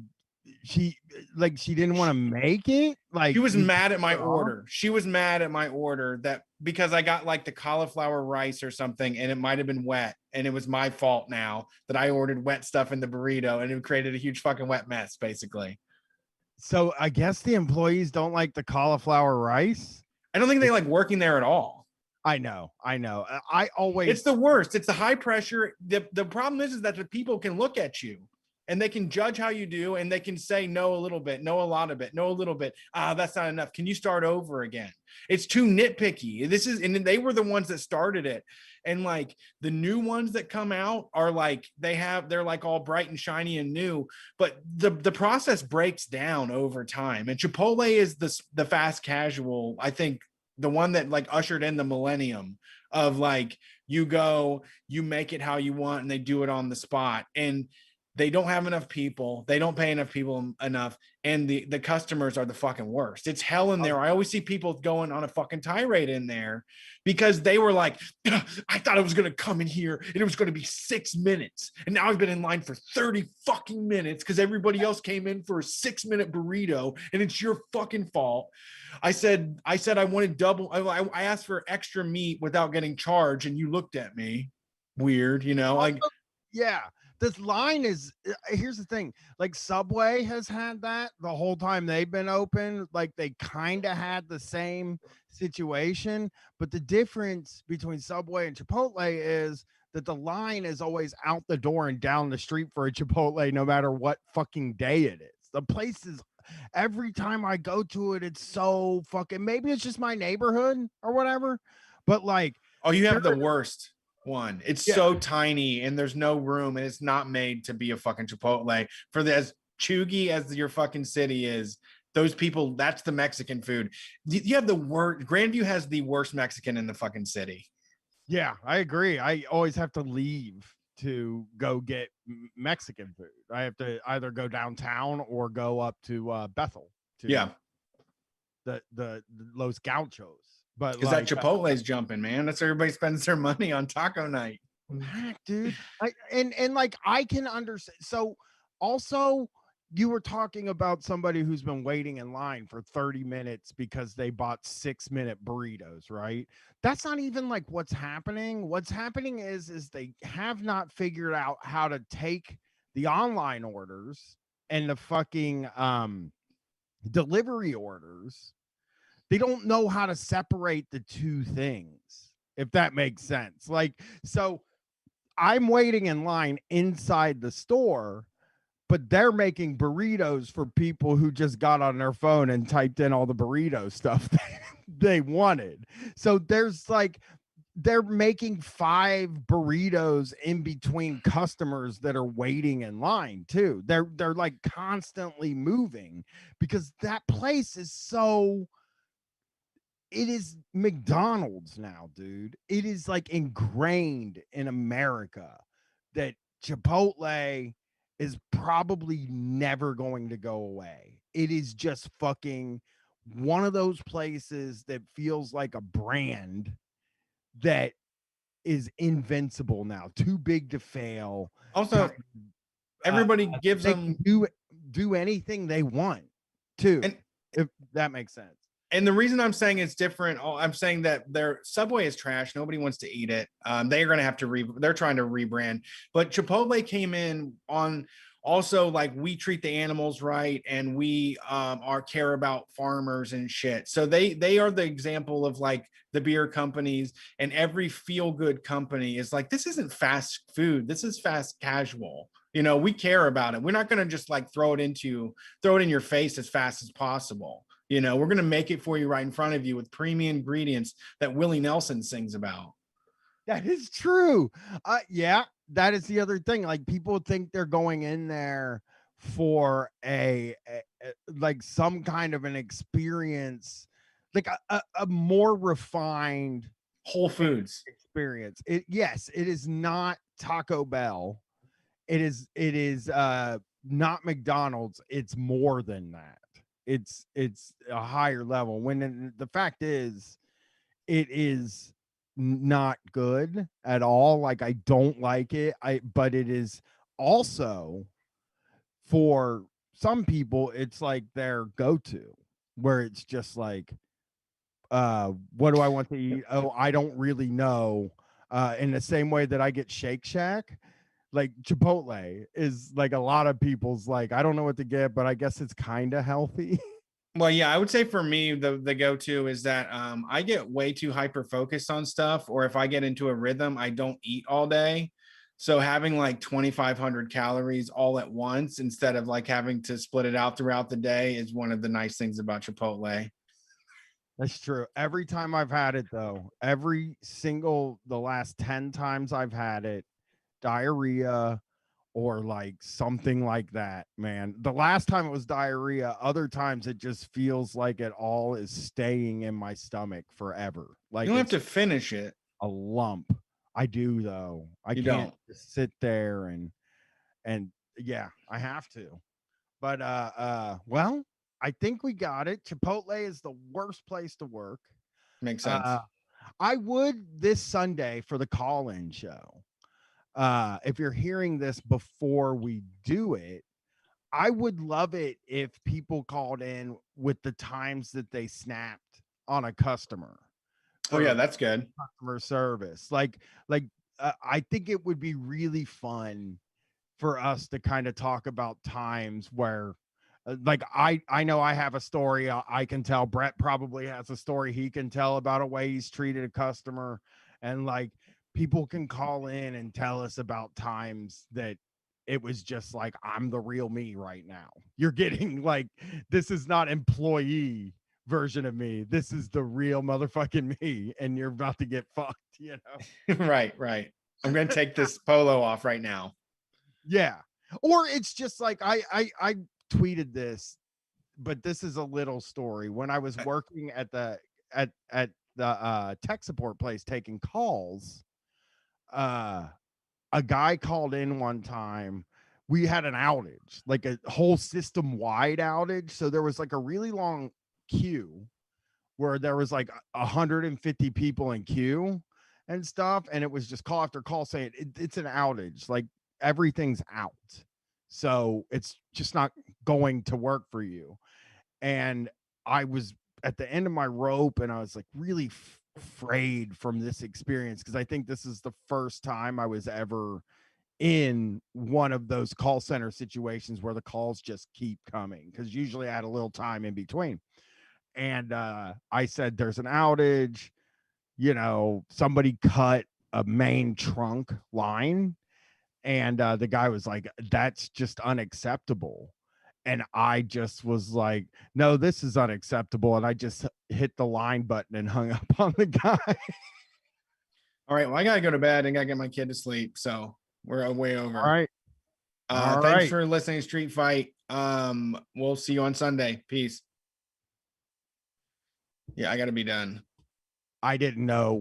she didn't want to make it. Like she was mad at my order. She was mad at my order that because I got like the cauliflower rice or something and it might have been wet and it was my fault now that I ordered wet stuff in the burrito and it created a huge fucking wet mess basically. So I guess the employees don't like the cauliflower rice. I don't think they like working there at all. I know. It's the worst. It's the high pressure. The problem is that the people can look at you and they can judge how you do and they can say no a little bit, no a lot of it, no a little bit. That's not enough. Can you start over again? It's too nitpicky. And they were the ones that started it. And like the new ones that come out are like they're like all bright and shiny and new, but the process breaks down over time. And Chipotle is the fast casual, I think, the one that like ushered in the millennium of like you go, you make it how you want and they do it on the spot. And they don't have enough people. They don't pay enough people enough. And the customers are the fucking worst. It's hell in there. I always see people going on a fucking tirade in there because they were like, I thought I was going to come in here and it was going to be 6 minutes. And now I've been in line for 30 fucking minutes because everybody else came in for a 6-minute burrito and it's your fucking fault. I said I wanted double. I asked for extra meat without getting charged and you looked at me weird, like, yeah. This line is, here's the thing, like Subway has had that the whole time they've been open. Like they kind of had the same situation, but the difference between Subway and Chipotle is that the line is always out the door and down the street for a Chipotle, no matter what fucking day it is. The place is, every time I go to it, it's so fucking, maybe it's just my neighborhood or whatever, but like, oh, you have the worst one. It's so tiny and there's no room and it's not made to be a fucking Chipotle. For as chuggy as your fucking city is, those people, that's the Mexican food. You have the worst. Grandview has the worst Mexican in the fucking city. Yeah, I agree. I always have to leave to go get Mexican food. I have to either go downtown or go up to Bethel to the Los Gauchos. But because like, that Chipotle's jumping, man. That's where everybody spends their money on taco night. Dude. And like I can understand. So also you were talking about somebody who's been waiting in line for 30 minutes because they bought 6-minute burritos, right? That's not even like what's happening. What's happening is they have not figured out how to take the online orders and the fucking delivery orders. They don't know how to separate the two things, if that makes sense. Like, so I'm waiting in line inside the store, but they're making burritos for people who just got on their phone and typed in all the burrito stuff they wanted. So there's like, they're making 5 burritos in between customers that are waiting in line too. They're like constantly moving because that place is so, it is McDonald's now, dude. It is like ingrained in America that Chipotle is probably never going to go away. It is just fucking one of those places that feels like a brand that is invincible now, too big to fail. Also, everybody gives they them can do anything they want too, and if that makes sense. And the reason I'm saying it's different, I'm saying that their Subway is trash. Nobody wants to eat it. They're going to have to they're trying to rebrand. But Chipotle came in on also like we treat the animals right, and we are care about farmers and shit. So they are the example of like the beer companies, and every feel good company is like, this isn't fast food. This is fast casual. You know, we care about it. We're not going to just like throw it in your face as fast as possible. You know, we're going to make it for you right in front of you with premium ingredients that Willie Nelson sings about. That is true. Yeah, that is the other thing. Like people think they're going in there for a like some kind of an experience, like a more refined Whole Foods experience. Yes, it is not Taco Bell. It is not McDonald's. It's more than that. It's a higher level. When the fact is, it is not good at all. Like I don't like it. But it is also, for some people, it's like their go-to, where it's just like, what do I want to eat? Oh, I don't really know. In the same way that I get Shake Shack, like Chipotle is like a lot of people's like, I don't know what to get, but I guess it's kind of healthy. Well, yeah, I would say for me, the go-to is that I get way too hyper focused on stuff, or if I get into a rhythm, I don't eat all day. So having like 2,500 calories all at once instead of like having to split it out throughout the day is one of the nice things about Chipotle. That's true. Every time I've had it, though, the last 10 times I've had it, diarrhea or like something like that, man. The last time it was diarrhea, other times it just feels like it all is staying in my stomach forever. Like You don't have it's to finish it. a lump. I do though. I You can't don't. just sit there and yeah, I have to. But well, I think we got it. Chipotle is the worst place to work. Makes sense. I would this Sunday for the call-in show. If you're hearing this before we do it, I would love it if people called in with the times that they snapped on a customer. Oh yeah, that's good. Customer service. I think it would be really fun for us to kind of talk about times where like I know I have a story I can tell. Brett probably has a story he can tell about a way he's treated a customer, and like people can call in and tell us about times that it was just like, I'm the real me right now. You're getting like, this is not employee version of me. This is the real motherfucking me, and you're about to get fucked, you know? Right. I'm going to take this polo off right now. Yeah. Or it's just like I tweeted this, but this is a little story. When I was working at the tech support place taking calls, a guy called in one time. We had an outage, like a whole system wide outage. So there was like a really long queue where there was like 150 people in queue and stuff. And it was just call after call saying it's an outage. Like everything's out. So it's just not going to work for you. And I was at the end of my rope and I was like really afraid from this experience, because I think this is the first time I was ever in one of those call center situations where the calls just keep coming, because usually I had a little time in between. And I said, there's an outage, somebody cut a main trunk line, And the guy was like, that's just unacceptable. And I just was like, no, this is unacceptable. And I just hit the line button and hung up on the guy. All right. Well, I got to go to bed and got to get my kid to sleep. So we're way over. All right. Thanks for listening to Street Fight. We'll see you on Sunday. Peace. Yeah, I got to be done. I didn't know